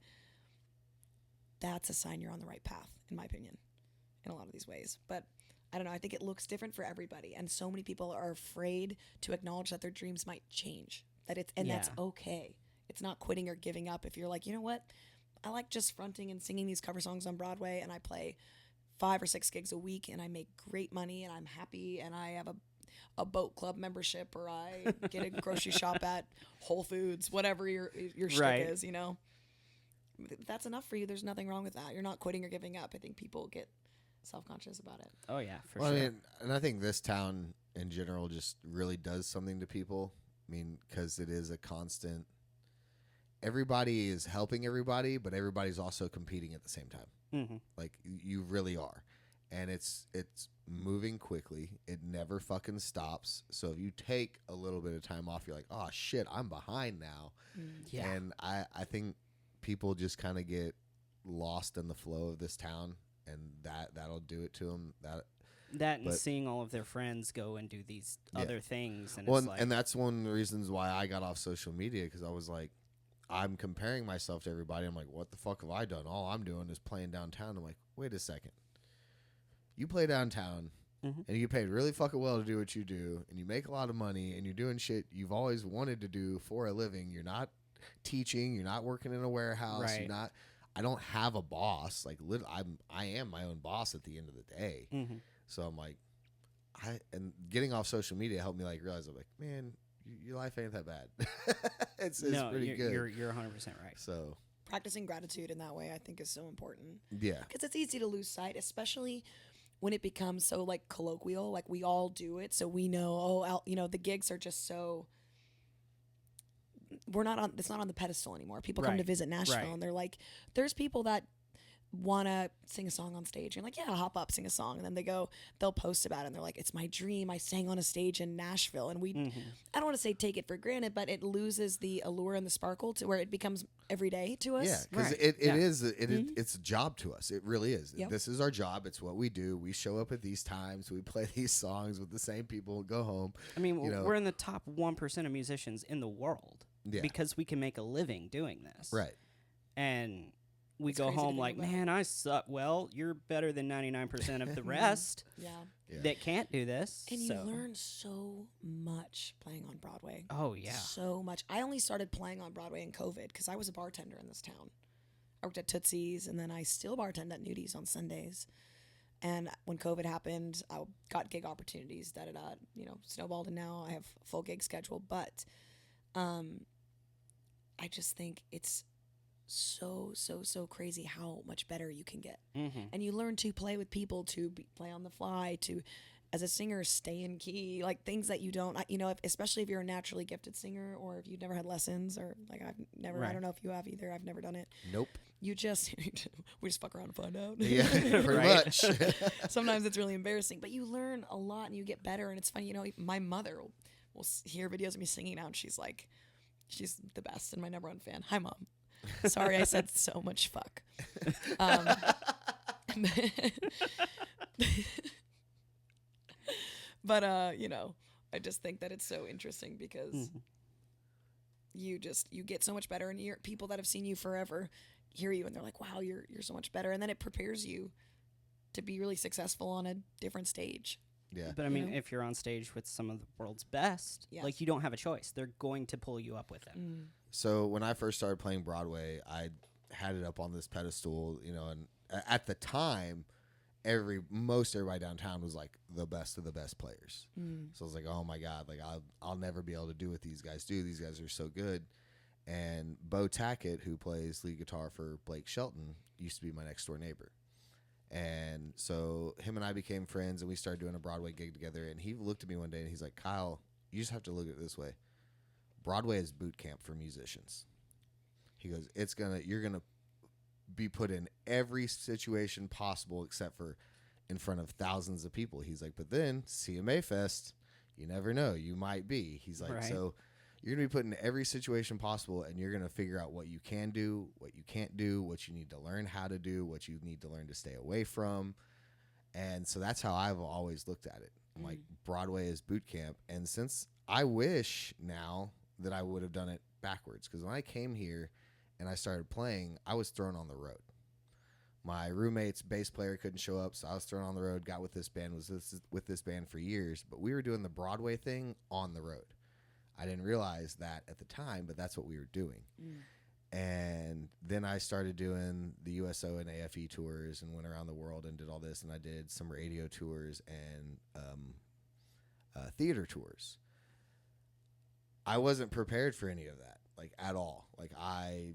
that's a sign you're on the right path, in my opinion, in a lot of these ways. But I don't know. I think it looks different for everybody. And so many people are afraid to acknowledge that their dreams might change. That's okay. It's not quitting or giving up. If you're like, you know what? I like just fronting and singing these cover songs on Broadway, and I play 5 or 6 gigs a week, and I make great money, and I'm happy, and I have a boat club membership, or I get a grocery shop at Whole Foods, whatever your shtick is, If that's enough for you, there's nothing wrong with that. You're not quitting or giving up. I think people get self-conscious about it. Oh yeah, for sure. I mean, and I think this town in general just really does something to people. I mean, because it is a constant. Everybody is helping everybody, but everybody's also competing at the same time. Like you really are, and it's moving quickly. It never fucking stops. So if you take a little bit of time off, you're like, oh shit, I'm behind now. Yeah. And I think people just kind of get lost in the flow of this town, and that'll do it to them. And seeing all of their friends go and do these other things, and and that's one of the reasons why I got off social media, because I was like, I'm comparing myself to everybody. I'm like, what the fuck have I done? All I'm doing is playing downtown. I'm like, wait a second. You play downtown, and you get paid really fucking well to do what you do, and you make a lot of money, and you're doing shit you've always wanted to do for a living. You're not teaching. You're not working in a warehouse. Right. You're not. I don't have a boss. Like, I am my own boss at the end of the day. So I'm like, and getting off social media helped me like realize, I'm like, man, your life ain't that bad. it's pretty good. You're 100% right. So practicing gratitude in that way, I think, is so important. Yeah, because it's easy to lose sight, especially when it becomes so like colloquial. Like we all do it, so we know. The gigs are just so. It's not on the pedestal anymore. People come to visit Nashville, and they're like, there's people that want to sing a song on stage. You're like, yeah, I'll hop up, sing a song. And then they'll post about it, and they're like, it's my dream. I sang on a stage in Nashville. And I don't want to say take it for granted, but it loses the allure and the sparkle to where it becomes every day to us. Yeah, because it's a job to us. It really is. Yep. This is our job. It's what we do. We show up at these times. We play these songs with the same people, go home. I mean, we're in the top 1% of musicians in the world. Yeah. because we can make a living doing this. Right. And we It's go crazy to home think like, about. man, I suck. Well, you're better than 99% of the rest Yeah. Yeah. that can't do this. And you so. learn so much playing on Broadway. Oh, yeah. So much. I only started playing on Broadway in COVID because I was a bartender in this town. I worked at Tootsie's, and then I still bartend at Nudies on Sundays. And when COVID happened, I got gig opportunities that it, snowballed, and now I have a full gig schedule. But I just think it's so crazy how much better you can get. Mm-hmm. And you learn to play with people, to play on the fly, to, as a singer, stay in key, like things that you don't, especially if you're a naturally gifted singer, or if you've never had lessons, or like I've never, I Right. don't know if you have either. I've never done it. Nope. You just, we just fuck around and find out. Yeah, pretty Right. much. Sometimes it's really embarrassing, but you learn a lot and you get better. And it's funny, my mother will hear videos of me singing now, and she's like, she's the best and my number one fan. Hi, Mom. Sorry I said so much fuck. But I just think that it's so interesting because you get so much better, and people that have seen you forever hear you and they're like, wow, you're so much better. And then it prepares you to be really successful on a different stage. Yeah. But I mean, know? if you're on stage with some of the world's best, Yes. like you don't have a choice. They're going to pull you up with them. So when I first started playing Broadway, I had it up on this pedestal, and at the time, most everybody downtown was like the best of the best players. So I was like, oh my God, like I'll never be able to do what these guys do. These guys are so good. And Bo Tackett, who plays lead guitar for Blake Shelton, used to be my next door neighbor. And so him and I became friends, and we started doing a Broadway gig together. And he looked at me one day and he's like, Kyle, you just have to look at it this way. Broadway is boot camp for musicians. He goes, you're gonna be put in every situation possible except for in front of thousands of people. He's like, but then CMA Fest, you never know, you might be. He's like, Right. So you're gonna be put in every situation possible, and you're gonna figure out what you can do, what you can't do, what you need to learn how to do, what you need to learn to stay away from. And so that's how I've always looked at it. I'm like, Broadway is boot camp. And since I wish now that I would have done it backwards, because when I came here and I started playing, I was thrown on the road. My roommate's bass player couldn't show up, so I was thrown on the road, got with this band, was with this band for years, but we were doing the Broadway thing on the road. I didn't realize that at the time, but that's what we were doing. And then I started doing the USO and AFE tours and went around the world and did all this, and I did some radio tours and theater tours. I wasn't prepared for any of that, like at all. Like I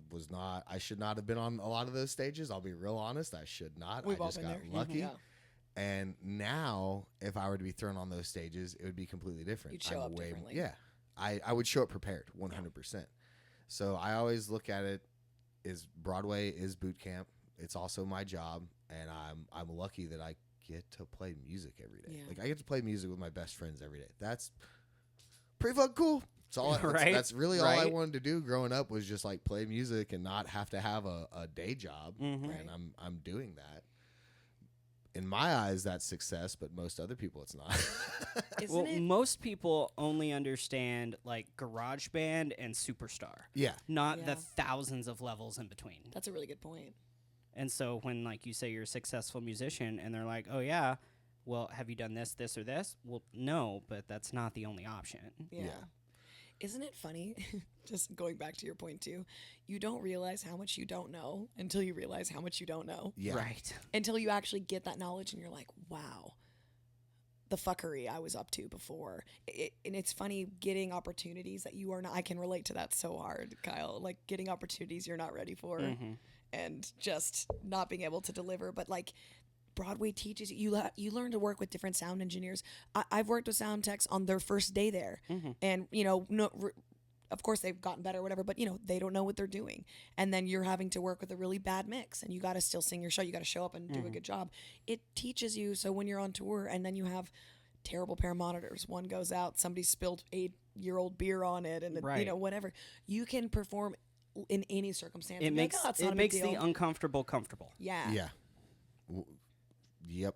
should not have been on a lot of those stages. I'll be real honest. I should not. We've I all just been got there. lucky. Yeah. And now if I were to be thrown on those stages, it would be completely different. You'd show up differently. Yeah. I would show up prepared 100%. So I always look at it as Broadway is boot camp. It's also my job, and I'm lucky that I get to play music every day. Yeah. Like I get to play music with my best friends every day. That's pretty fucking cool. It's all Right. that's really all I Right. wanted to do growing up was just like play music and not have to have a day job. Mhm. Right. And I'm doing that. In my eyes, that's success, but most other people, it's not. Isn't Well, it? most people only understand like Garage Band and Superstar, Yeah. not Yeah. the thousands of levels in between. That's a really good point. And so when like you say you're a successful musician and they're like, "Oh yeah, well, have you done this, this or this?" Well, no, but that's not the only option. Yeah. Isn't it funny? Just going back to your point too, you don't realize how much you don't know until you realize how much you don't know. Yeah. Right. Until you actually get that knowledge and you're like, wow, the fuckery I was up to before. And it's funny getting opportunities that you are not. I can relate to that so hard, Kyle. Like getting opportunities you're not ready for and just not being able to deliver. But like Broadway teaches you learn to work with different sound engineers. I've worked with sound techs on their first day there, and of course they've gotten better or whatever, but they don't know what they're doing, and then you're having to work with a really bad mix, and you got to still sing your show. You got to show up and do a good job. It teaches you, so when you're on tour and then you have terrible pair of monitors, one goes out, somebody spilled 8-year-old beer on it, and Right. whatever, you can perform in any circumstance. It And be makes like, oh, it's not a big makes deal. the uncomfortable comfortable. Yeah. Yeah. Yep.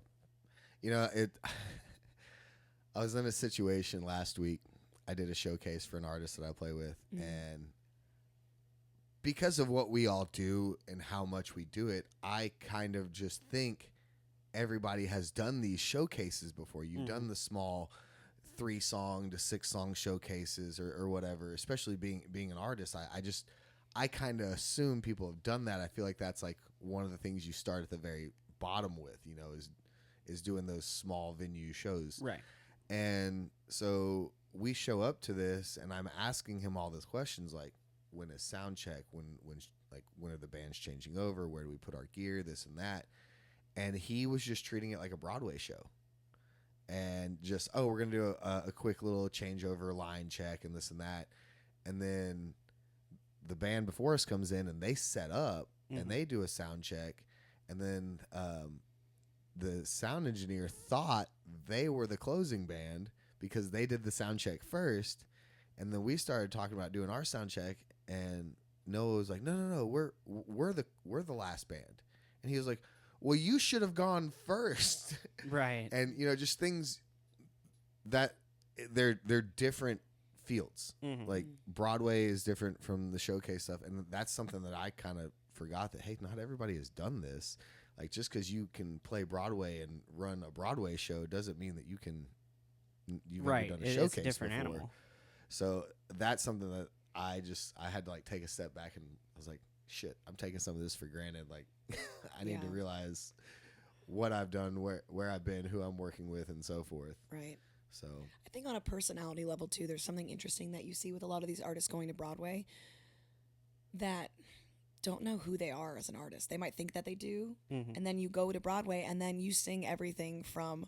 I was in a situation last week. I did a showcase for an artist that I play with, and because of what we all do and how much we do it, I kind of just think everybody has done these showcases before. You've done the small 3-song to 6-song showcases or whatever, especially being an artist. I kind of assume people have done that. I feel like that's like one of the things you start at the very bottom with, you know, is doing those small venue shows. Right. And so we show up to this, and I'm asking him all those questions, like, when is sound check? When are the bands changing over? Where do we put our gear? This and that. And he was just treating it like a Broadway show. And just, we're going to do a quick little changeover line check and this and that. And then the band before us comes in and they set up and they do a sound check. And then the sound engineer thought they were the closing band because they did the sound check first. And then we started talking about doing our sound check, and Noah was like, no, we're the last band. And he was like, well, you should have gone first. Right. And, you know, just things that they're different fields. Like Broadway is different from the showcase stuff. And that's something that I kind of forgot, that, hey, not everybody has done this. Like, just because you can play Broadway and run a Broadway show doesn't mean that you've never done a showcase It's a different before. animal. So that's something that I had to like take a step back, and I was like, shit, I'm taking some of this for granted. Like, I need to realize what I've done, where I've been, who I'm working with, and so forth. Right. So I think on a personality level too, there's something interesting that you see with a lot of these artists going to Broadway that don't know who they are as an artist. They might think that they do, and then you go to Broadway and then you sing everything from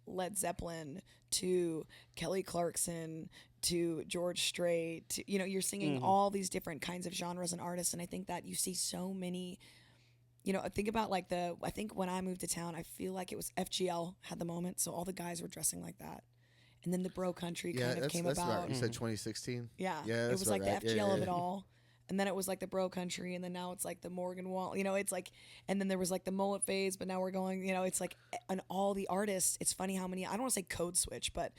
Led Zeppelin to Kelly Clarkson to George Strait to, you know, you're singing all these different kinds of genres and artists. And I think that you see so many, you know, think about like I think when I moved to town, I feel like it was FGL had the moment. So all the guys were dressing like that. And then the bro country kind of came that's about. Right. You said 2016? Yeah. Yeah, it was like right. the FGL of it all. And then it was like the bro country, and then now it's like the Morgan Wall, you know, it's like, and then there was like the mullet phase, but now we're going, you know, it's like, and all the artists, it's funny how many, I don't want to say code switch, but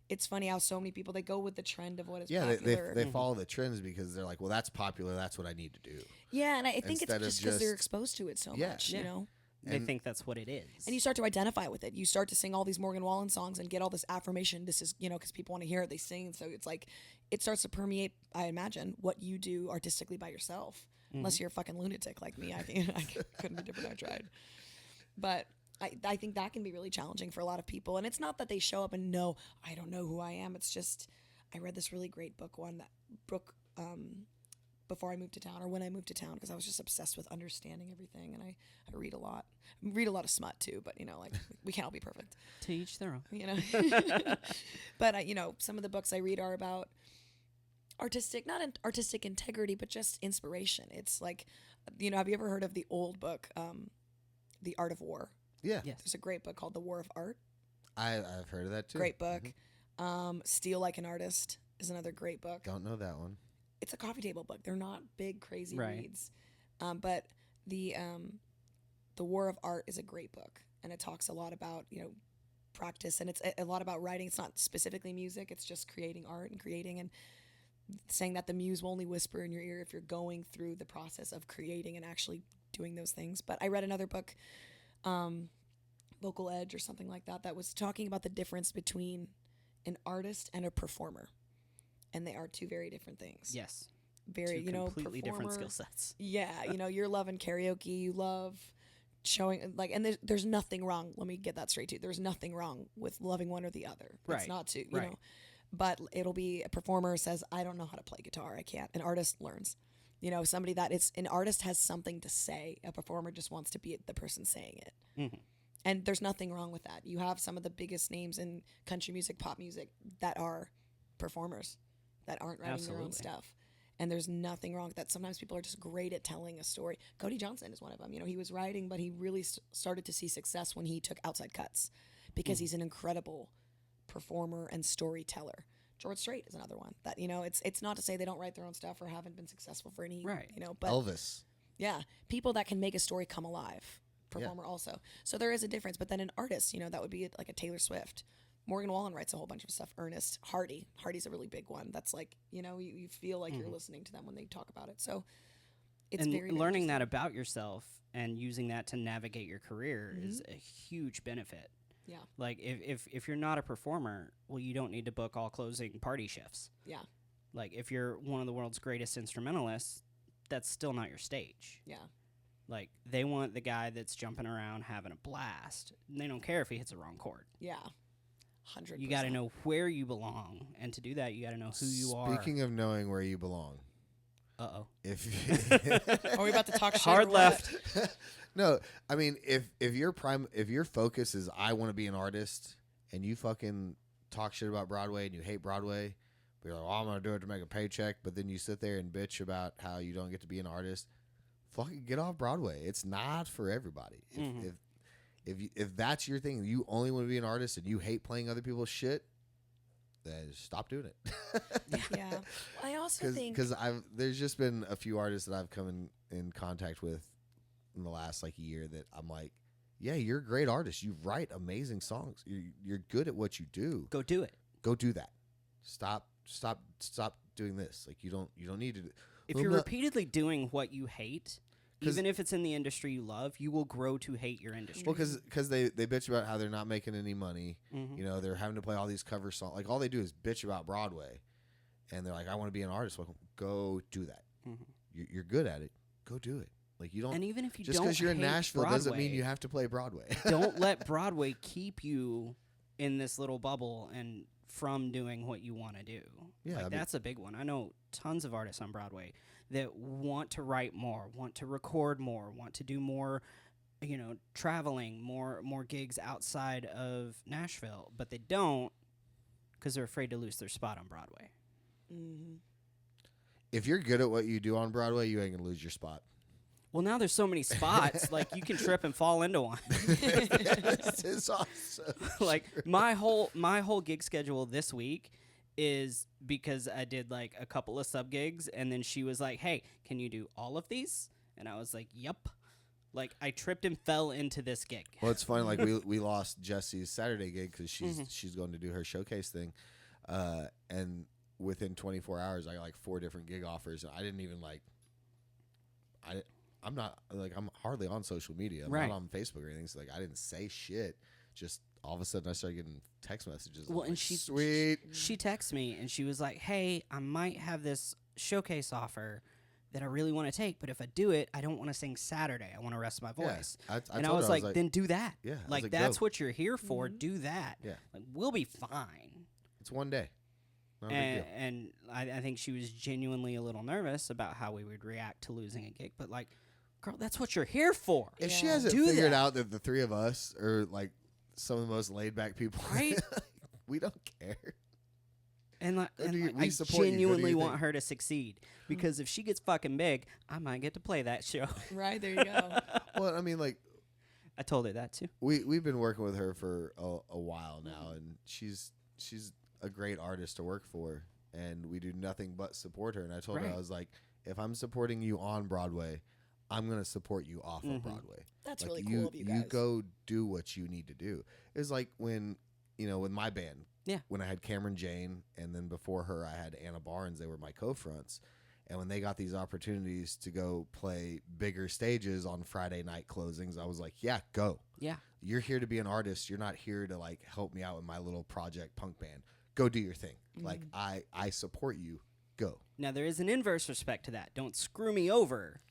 it's funny how so many people, they go with the trend of what is popular. They follow the trends because they're like, well, that's popular, that's what I need to do. Yeah, and I think Instead it's just because they're exposed to it so much, you know? They think that's what it is. And you start to identify with it. You start to sing all these Morgan Wallen songs and get all this affirmation. This is, you know, because people want to hear it, they sing. So it's like, it starts to permeate, I imagine, what you do artistically by yourself. Unless you're a fucking lunatic like me. I couldn't be different. I tried. But I think that can be really challenging for a lot of people. And it's not that they show up and know, I don't know who I am. It's just, I read this really great book before I moved to town, or when I moved to town, because I was just obsessed with understanding everything. And I read a lot. I read a lot of smut too, but, you know, like, we can't all be perfect. To each their own. You know? But, you know, some of the books I read are about not artistic integrity, but just inspiration. It's like, you know, have you ever heard of the old book, The Art of War? Yeah. Yes. There's a great book called The War of Art. I've heard of that too. Great book. Steal Like an Artist is another great book. Don't know that one. It's a coffee table book. They're not big, crazy Right. reads. But the War of Art is a great book, and it talks a lot about, you know, practice, and it's a lot about writing. It's not specifically music. It's just creating art and creating, and saying that the muse will only whisper in your ear if you're going through the process of creating and actually doing those things. But I read another book, Vocal Edge or something like that, that was talking about the difference between an artist and a performer. And they are two very different things. Yes. Very, Two you know, completely different performer- skill sets. Yeah, you know, you're loving karaoke, you love showing, like, and there's nothing wrong. Let me get that straight too. There's nothing wrong with loving one or the other. Right. It's not to, you Right. know. But it'll be a performer says, I don't know how to play guitar. I can't. An artist learns. You know, an artist has something to say. A performer just wants to be the person saying it. Mm-hmm. And there's nothing wrong with that. You have some of the biggest names in country music, pop music, that are performers, that aren't writing their own Absolutely. stuff. And there's nothing wrong with that. Sometimes people are just great at telling a story. Cody Johnson is one of them. You know, he was writing, but he really started to see success when he took outside cuts, because he's an incredible performer and storyteller. George Strait is another one that, you know, it's not to say they don't write their own stuff or haven't been successful for any, Right. you know, but Elvis. yeah, people that can make a story come alive. Performer also. So there is a difference. But then an artist, you know, that would be like a Taylor Swift. Morgan Wallen writes a whole bunch of stuff. Ernest, Hardy's a really big one. That's like, you know, you feel like you're listening to them when they talk about it. So It's and very learning that about yourself and using that to navigate your career is Mm-hmm. a huge benefit. Yeah. Like if you're not a performer, well, you don't need to book all closing party shifts. Yeah. Like if you're one of the world's greatest instrumentalists, that's still not your stage. Yeah. Like they want the guy that's jumping around having a blast. And they don't care if he hits a wrong chord. Yeah. 100%. You got to know where you belong, and to do that, you got to know who you are. Speaking of knowing where you belong, Are we about to talk shit? Hard or what? left. no, I mean if your focus is I want to be an artist, and you fucking talk shit about Broadway and you hate Broadway, but you're like, well, I'm gonna do it to make a paycheck, but then you sit there and bitch about how you don't get to be an artist. Fucking get off Broadway. It's not for everybody. If that's your thing, you only want to be an artist and you hate playing other people's shit, then stop doing it. Yeah. I also think because there's just been a few artists that I've come in contact with in the last like year that I'm like, yeah, you're a great artist. You write amazing songs. You're good at what you do. Go do it. Go do that. Stop doing this. Like you don't need to. If you're repeatedly doing what you hate, even if it's in the industry you love, you will grow to hate your industry. Well, because they bitch about how they're not making any money. Mhm. You know, they're having to play all these cover songs. Like all they do is bitch about Broadway, and they're like, I want to be an artist. Well, go do that. Mhm. You're good at it. Go do it. Like you don't. And even if you just don't because you're in hate Nashville Broadway, doesn't mean you have to play Broadway. don't let Broadway keep you in this little bubble and from doing what you want to do. Yeah, like I mean- that's a big one. I know tons of artists on Broadway that want to write more, want to record more, want to do more, traveling, more gigs outside of Nashville, but they don't because they're afraid to lose their spot on Broadway. If you're good at what you do on Broadway, you ain't gonna lose your spot. Well, now there's so many spots, like you can trip and fall into one. This is awesome. Like my whole gig schedule this week is because I did like a couple of sub gigs, and then she was like, "Hey, can you do all of these?" And I was like, "Yep." Like I tripped and fell into this gig. Well, it's funny. Like we lost Jessie's Saturday gig because she's going to do her showcase thing, and within 24 hours, I got like 4 different gig offers. And I didn't even like. I'm not like I'm hardly on social media. I'm Right. not on Facebook or anything. So like I didn't say shit. Just all of a sudden I started getting text messages. Well, I'm and like, she sweet. She texted me and she was like, "Hey, I might have this showcase offer that I really want to take, but if I do it, I don't want to sing Saturday. I want to rest my voice." I and I told was her, like, "Then do that. Yeah, I was like like, that's go. what you're here for. Do that. Yeah. Like we'll be fine." it's one day. Not a big deal. And I think she was genuinely a little nervous about how we would react to losing a gig, but like, girl, that's what you're here for. If she Yeah. hasn't Do figured that. out that the 3 of us are like some of the most laid back people, Right? we don't care. And, like, Go do your- we I support you. Go do genuinely your want thing. her to succeed because if she gets fucking big, I might get to play that show. right there you go. Well, I mean, like I told her that too. we've been working with her for a while now, and she's a great artist to work for, and we do nothing but support her. And I told her, Right. I was like, if I'm supporting you on Broadway, I'm gonna support you off of Broadway. That's Like, really cool of you guys. You go do what you need to do. It's like when, with my band. Yeah. When I had Cameron Jane, and then before her I had Anna Barnes. They were my co-fronts. And when they got these opportunities to go play bigger stages on Friday night closings, I was like, yeah, go. Yeah. You're here to be an artist. You're not here to like help me out with my little project punk band. Go do your thing. Like I support you. Go. Now there is an inverse respect to that. Don't screw me over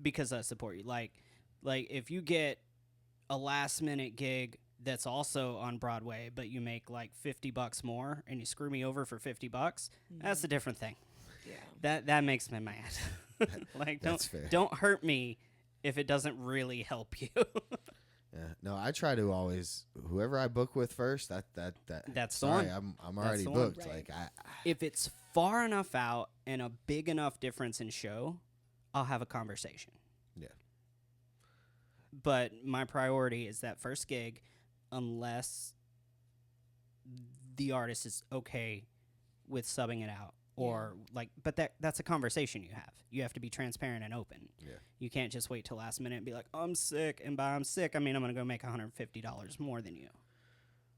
because I support you. Like if you get a last minute gig that's also on Broadway, but you make like $50 more and you screw me over for $50, that's a different thing. Yeah. That makes me mad. Like That's fair. don't hurt me if it doesn't really help you. Yeah. No, I try to always whoever I book with first. That's the sorry, one. I'm already the one. booked. Right. Like If it's far enough out and a big enough difference in show, I'll have a conversation. yeah. But my priority is that first gig, unless the artist is okay with subbing it out. Or but that's a conversation you have. You have to be transparent and open. Yeah. You can't just wait till last minute and be like, I'm sick. And by I'm sick, I mean I'm going to go make $150 more than you.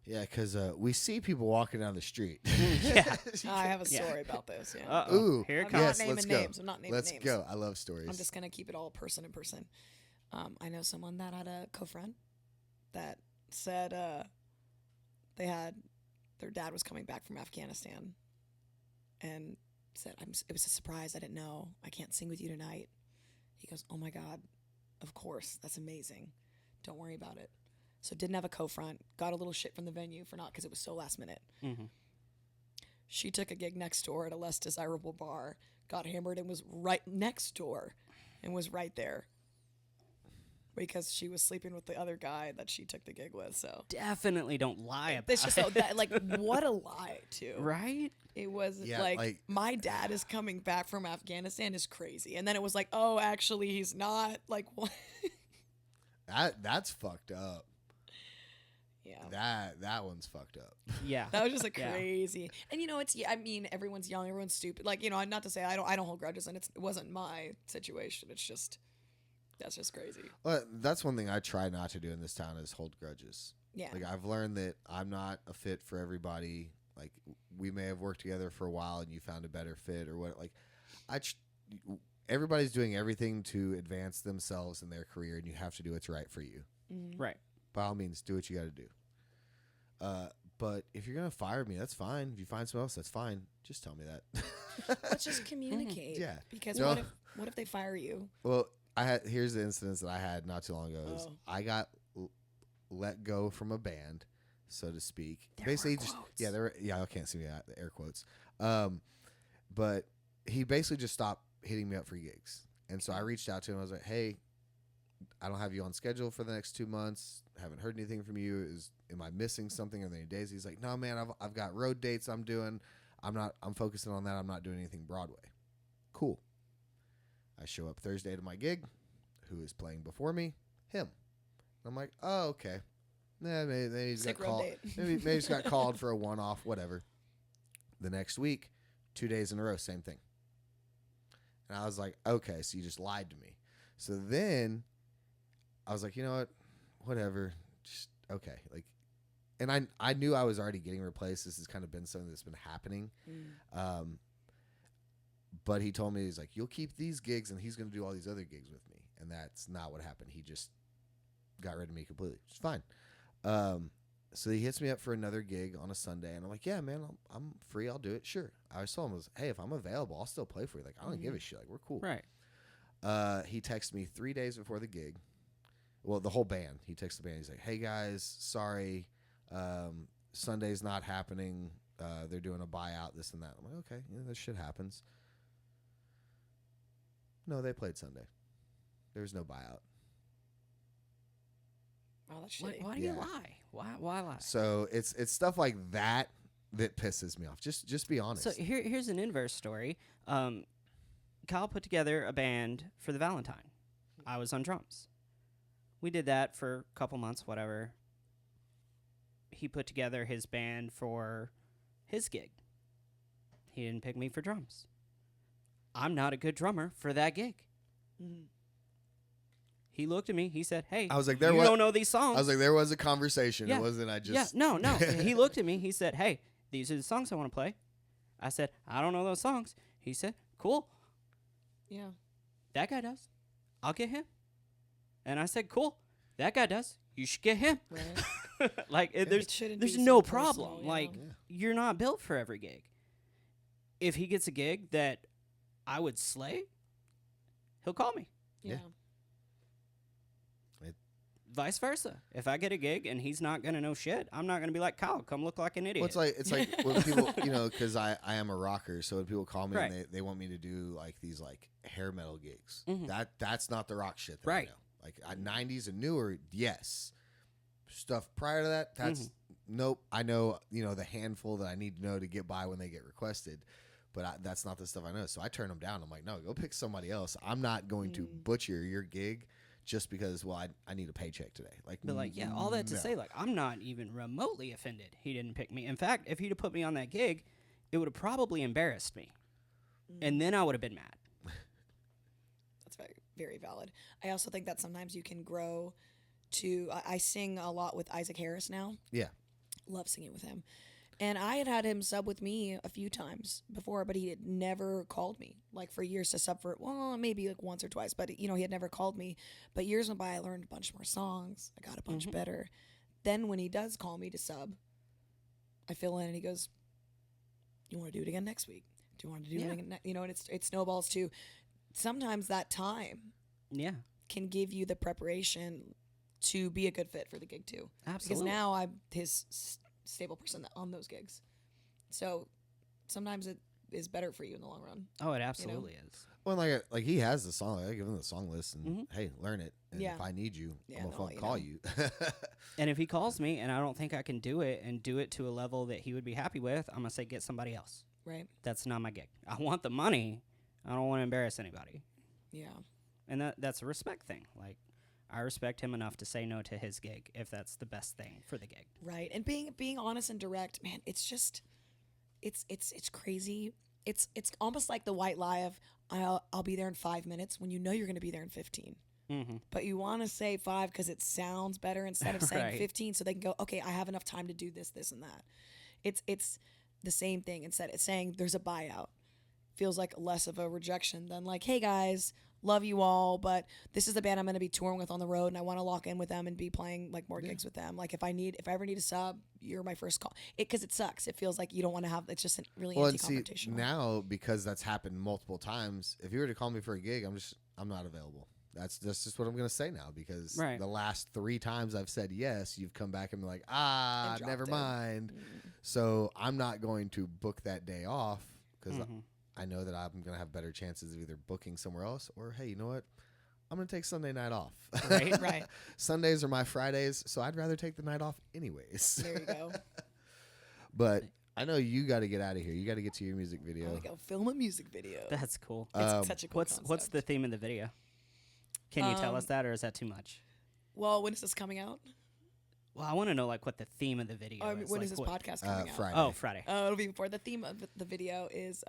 Yeah, because we see people walking down the street. Yeah. I have a Yeah. story about this. Yeah. Uh-oh. Ooh, Here it I'm comes. not yes, naming let's go. names. I'm not naming Let's names. go. I love stories. I'm just gonna keep it all person to person. I know someone that had a co-friend that said their dad was coming back from Afghanistan, and said, "It was a surprise. I didn't know. I can't sing with you tonight." He goes, "Oh my God, of course. That's amazing. Don't worry about it." So didn't have a co-front. Got a little shit from the venue for not because it was so last minute. Mm-hmm. She took a gig next door at a less desirable bar, got hammered, and was right next door, and was right there. Because she was sleeping with the other guy that she took the gig with, so Definitely don't lie about it's just it. what a lie too. Right? It was Yeah, like my dad is coming back from Afghanistan is crazy, and then it was like, oh, actually he's not. Like what? That's fucked up. Yeah, That one's fucked up. Yeah. that was just like Yeah. crazy. And I mean, everyone's young, everyone's stupid. Like not to say I don't hold grudges, and it wasn't my situation. It's just that's just crazy. Well, that's one thing I try not to do in this town is hold grudges. Yeah. Like I've learned that I'm not a fit for everybody. Like we may have worked together for a while and you found a better fit or what. Like everybody's doing everything to advance themselves in their career, and you have to do what's right for you. Mm-hmm. Right. By all means, do what you got to do. But if you're gonna fire me, that's fine. If you find someone else, that's fine. Just tell me that. Let's just communicate. Yeah. Because No. what if they fire you? Well, here's the incident that I had not too long ago. Is Oh. I got let go from a band, so to speak. There basically, were just quotes. I can't see me the air quotes. But he basically just stopped hitting me up for gigs, and so I reached out to him. I was like, "Hey, I don't have you on schedule for the next 2 months. Haven't heard anything from you. Am I missing something? Are there any days?" He's like, "No, man. I've got road dates I'm doing. I'm focusing on that. I'm not doing anything Broadway." Cool. I show up Thursday to my gig. Who is playing before me? Him. I'm like, oh, okay. Nah, maybe he's Sick got road called. date. Maybe he's got called for a one-off, whatever. The next week, 2 days in a row, same thing. And I was like, okay, so you just lied to me. So then I was like, you know what? Whatever. Just okay. Like, and I knew I was already getting replaced. This has kind of been something that's been happening. But he told me, he's like, you'll keep these gigs and he's going to do all these other gigs with me. And that's not what happened. He just got rid of me completely. It's fine. So he hits me up for another gig on a Sunday. And I'm like, yeah, man, I'm free. I'll do it. Sure. I was told him, hey, if I'm available, I'll still play for you. Like, I don't give a shit. Like, we're cool. Right. He texted me 3 days before the gig. Well, the whole band. He texted the band. He's like, hey, guys, sorry. Sunday's not happening. They're doing a buyout, this and that. I'm like, okay, that shit happens. No, they played Sunday. There was no buyout. Oh, that's shitty. Why do you lie? Why lie? So it's stuff like that pisses me off. Just be honest. So here's an inverse story. Kyle put together a band for the Valentine. I was on drums. We did that for a couple months, whatever. He put together his band for his gig. He didn't pick me for drums. I'm not a good drummer for that gig. Mm-hmm. He looked at me. He said, hey, I was like, you don't know these songs. I was like, there was a conversation. Yeah. It wasn't I just. Yeah, no. He looked at me. He said, hey, these are the songs I want to play. I said, I don't know those songs. He said, cool. Yeah. That guy does. I'll get him. And I said, cool. That guy does. You should get him. Right. Like, It shouldn't there's be no so personal, problem. you know? Like, you're not built for every gig. If he gets a gig that I would slay, he'll call me. Yeah. Vice versa. If I get a gig and he's not gonna know shit, I'm not gonna be like, Kyle, come look like an idiot. Well, it's like when people, because I am a rocker, so when people call me Right. and they want me to do like these like hair metal gigs, Mhm. that's not the rock shit that Right. I know. Like 90s and newer, yes. Stuff prior to that, that's nope. I know the handful that I need to know to get by when they get requested, but that's not the stuff I know. So I turn them down. I'm like, no, go pick somebody else. I'm not going to butcher your gig just because I need a paycheck today. Like, But like, yeah, all that to no. say, like, I'm not even remotely offended he didn't pick me. In fact, if he'd have put me on that gig, it would have probably embarrassed me. And then I would have been mad. That's very, very valid. I also think that sometimes you can grow to. I sing a lot with Isaac Harris now. Yeah. love singing with him. And I had him sub with me a few times before, but he had never called me, like, for years to sub for, well, maybe like once or twice, but, you know, he had never called me. But years went by, I learned a bunch more songs. I got a bunch better. Then when he does call me to sub, I fill in and he goes, you want to do it again next week? Do you want to do it again? You know, and it snowballs too. Sometimes that time can give you the preparation to be a good fit for the gig too. Absolutely. Because now I'm his stable person on those gigs. So sometimes it is better for you in the long run. Oh, it absolutely is. Well, like he has the song. I give him the song list, and hey, learn it. And if I need you, I'm gonna call you. And if he calls me and I don't think I can do it and do it to a level that he would be happy with, I'm gonna say get somebody else. Right. That's not my gig. I want the money. I don't want to embarrass anybody. Yeah. And that's a respect thing. Like, I respect him enough to say no to his gig if that's the best thing for the gig. Right. And being honest and direct, man, it's just it's crazy. It's almost like the white lie of I'll be there in 5 minutes when you know you're going to be there in 15. But you want to say 5 because it sounds better instead of saying 15, so they can go, okay, I have enough time to do this, this, and that. It's the same thing. Instead of saying there's a buyout, feels like less of a rejection than like, hey guys, love you all, but this is the band I'm going to be touring with on the road, and I want to lock in with them and be playing like more gigs with them. Like if I ever need a sub, you're my first call. Because it sucks. It feels like you don't want to have. It's just really anti-confrontational. See, now because that's happened multiple times, if you were to call me for a gig, I'm not available. That's just what I'm going to say now, because the last 3 times I've said yes, you've come back and been like, never mind. So I'm not going to book that day off because I know that I'm going to have better chances of either booking somewhere else or, hey, you know what? I'm going to take Sunday night off. Right. Sundays are my Fridays, so I'd rather take the night off anyways. There you go. But I know you got to get out of here. You got to get to your music video. I want to go film a music video. That's cool. It's such a cool concept. What's the theme of the video? Can you tell us that, or is that too much? Well, when is this coming out? Well, I want to know like what the theme of the video is. When like, is this podcast coming out? Friday. Oh, Friday. It'll be before. The theme of the video is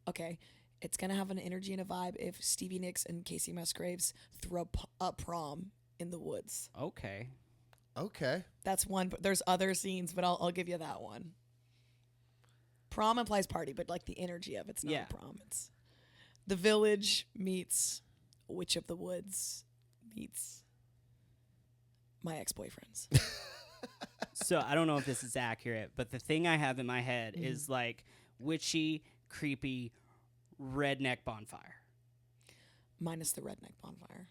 okay. It's gonna have an energy and a vibe if Stevie Nicks and Casey Musgraves throw a prom in the woods. Okay. That's one. But there's other scenes, but I'll give you that one. Prom implies party, but like the energy of it's not a prom. It's the village meets Witch of the Woods meets my ex-boyfriends. So I don't know if this is accurate, but the thing I have in my head is like witchy, creepy, redneck bonfire. Minus the redneck bonfire.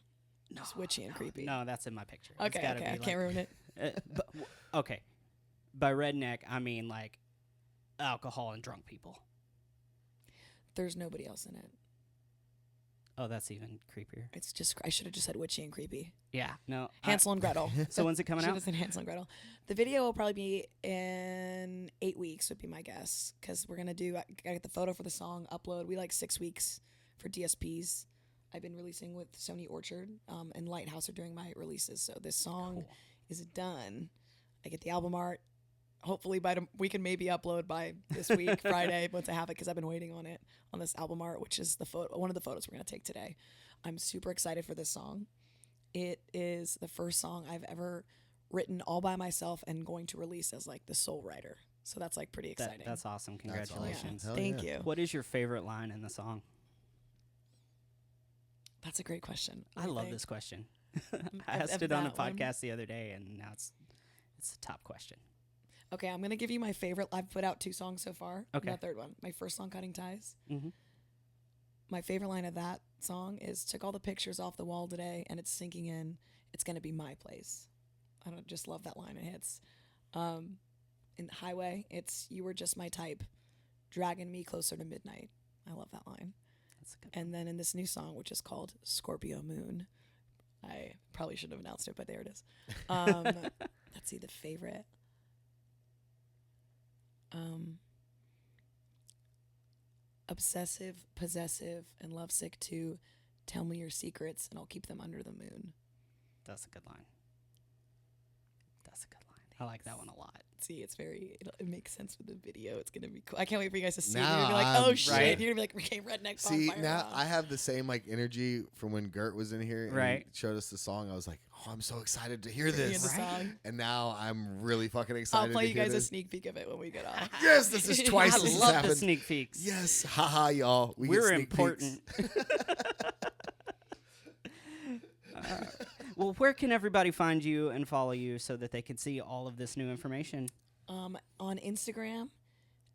No, just witchy and creepy. No, that's in my picture. Okay, I can't ruin it. Okay. By redneck, I mean like alcohol and drunk people. There's nobody else in it. Oh, that's even creepier. It's just, I should have just said witchy and creepy. Yeah, no. Hansel and Gretel. So when's it coming out? Should have said Hansel and Gretel. The video will probably be in 8 weeks would be my guess, because we're going to I get the photo for the song, upload. We like 6 weeks for DSPs. I've been releasing with Sony Orchard, and Lighthouse are doing my releases. So this song is done. I get the album art. Hopefully we can maybe upload by this week, Friday, once I have it, because I've been waiting on it, on this album art, which is one of the photos we're going to take today. I'm super excited for this song. It is the first song I've ever written all by myself and going to release as like the sole writer. So that's like pretty exciting. That's awesome. Congratulations. Yeah. Thank you. What is your favorite line in the song? That's a great question. I love this question. I asked it on a podcast the other day, and now it's the top question. Okay, I'm going to give you my favorite. I've put out 2 songs so far. Okay. No third one. My first song, Cutting Ties. Mm-hmm. My favorite line of that song is, took all the pictures off the wall today, and it's sinking in. It's going to be my place. I don't just love that line. It hits. In Highway, it's, you were just my type, dragging me closer to midnight. I love that line. That's a good one. And then in this new song, which is called Scorpio Moon, I probably should have announced it, but there it is. Let's see, the favorite. Obsessive, possessive, and lovesick too. Tell me your secrets, and I'll keep them under the moon. That's a good line. I like that one a lot. see. It's it makes sense with the video. It's gonna be cool. I can't wait for you guys to see it. Now You're gonna be like, I'm- oh shit! Right. You're gonna be like, okay, redneck See, bonfire. now round. I have the same like energy from when Gert was in here and Right. he showed us the song. I was like, oh, I'm so excited to hear Hear this. the song. And now I'm really fucking I'll excited play to you hear guys a this. sneak peek of it when we get off. Yes, this is twice I this has love the happened. sneak peeks. Yes, haha, y'all. We get We're sneak important. peeks. Well, where can everybody find you and follow you so that they can see all of this new information? On Instagram,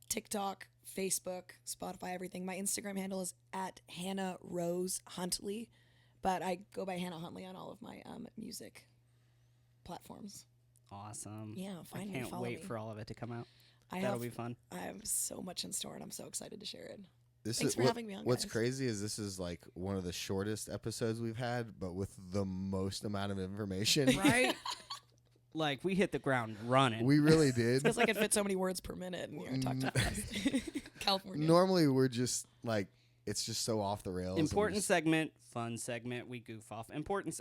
TikTok, Facebook, Spotify, everything. My Instagram handle is at Hannah Rose Huntley, but I go by Hannah Huntley on all of my music platforms. Awesome. Yeah, I find me, can't follow wait me. for all of it to come out. I That'll have be fun. I have so much in store, and I'm so excited to share it. This Thanks is for having me on, What's guys. crazy is this is like one of the shortest episodes we've had, but with the most amount of information. Right? Like, we hit the ground running. We really did. Because I could fit so many words per minute, and I talk too fast. California. Normally we're just like it's just so off the rails. and we Important just- segment, fun segment, we goof off.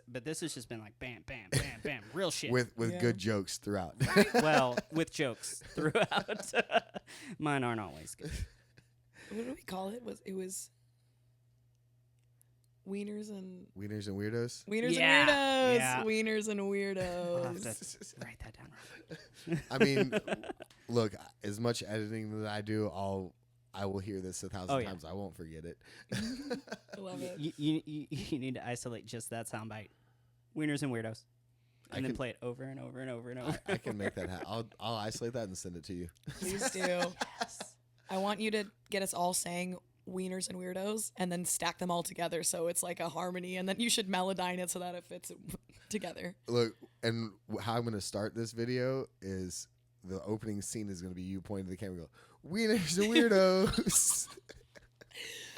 But this has just been like bam, bam, bam, bam, real shit. with Yeah. good jokes throughout. Well, with jokes throughout. Mine aren't always good. What do we call it? It was Wieners and Wieners and weirdos. Wieners Yeah, and weirdos. yeah. Wieners and I'll have weirdos. to write that down. I mean, look, as much editing that I do, I will hear this 1,000 Oh, yeah. times. I won't forget it. I love it. You need to isolate just that soundbite. Wieners and weirdos. I And then can- play it over and over and over and over. I can make that happen. I'll isolate that and send it to you. Please do. I want you to get us all saying Wieners and weirdos and then stack them all together so it's like a harmony, and then you should melodyne it so that it fits together. Look, and how I'm going to start this video is the opening scene is going to be you pointing to the camera and go, Wieners and weirdos.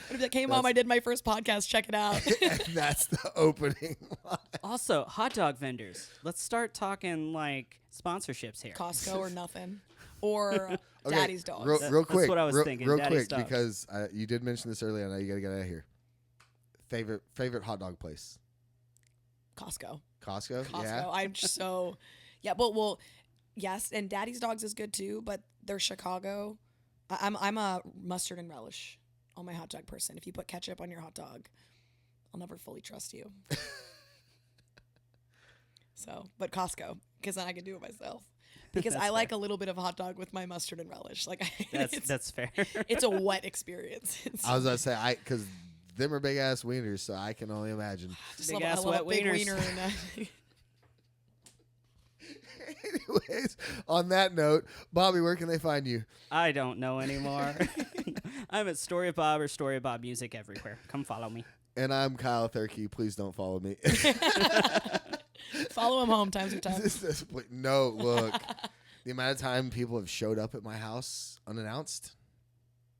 I'm gonna be like, hey mom, I did my first podcast, check it out. And that's the opening line. Also, hot dog vendors. Let's start talking like sponsorships here. Costco or nothing. Or Okay, Daddy's Dogs. Real That's quick. what I was real, thinking, Real Daddy's quick, Dogs. because you did mention this earlier. I know you got to get out of here. Favorite hot dog place? Costco. Costco. Costco. Yeah. I'm just so yeah, but well, yes, and Daddy's Dogs is good too, but they're Chicago. I'm a mustard and relish on my hot dog person. If you put ketchup on your hot dog, I'll never fully trust you. So, but Costco, because then I can do it myself. Because That's I like fair. a little bit of hot dog with my mustard and relish. Like That's fair. it's a wet experience. I was gonna say because them are big ass wieners, so I can only imagine. Just Big love, ass I love wet a big wieners. wiener and Anyways, on that note, Bobby, where can they find you? I don't know anymore. I'm at Story of Bob or Story of Bob Music everywhere. Come follow me. And I'm Kyle Therky. Please don't follow me. follow him home times are tough. No, look. The amount of time people have showed up at my house unannounced.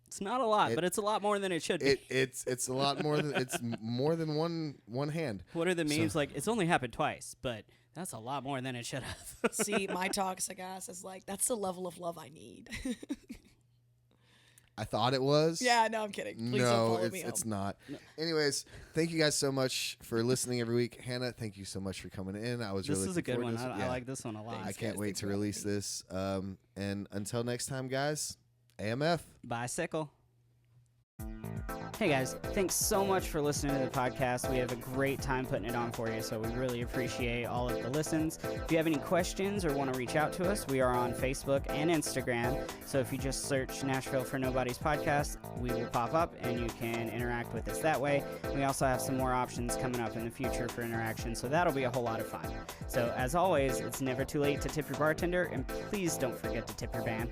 It's not a lot, but it's a lot more than it should be. It's a lot more than it's more than one hand. What are the memes like? It's only happened twice, but that's a lot more than it should have. See, my toxic ass is like, that's the level of love I need. I thought it was. Yeah, no, I'm kidding. Please don't No, follow me home. it's not. Anyways, thank you guys so much for listening every week. Hannah, thank you so much for coming in. I was This really is a good looking one. forward to I this. Yeah. like this one a lot. I Thanks, can't guys. wait Thanks to for having release me. this. And until next time, guys, AMF. Bicycle. Hey guys, thanks so much for listening to the podcast. We have a great time putting it on for you, so we really appreciate all of the listens. If you have any questions or want to reach out to us, we are on Facebook and Instagram. So if you just search Nashville for Nobodies podcast, we will pop up and you can interact with us that way. We also have some more options coming up in the future for interaction, so that'll be a whole lot of fun. So as always, it's never too late to tip your bartender, and please don't forget to tip your band.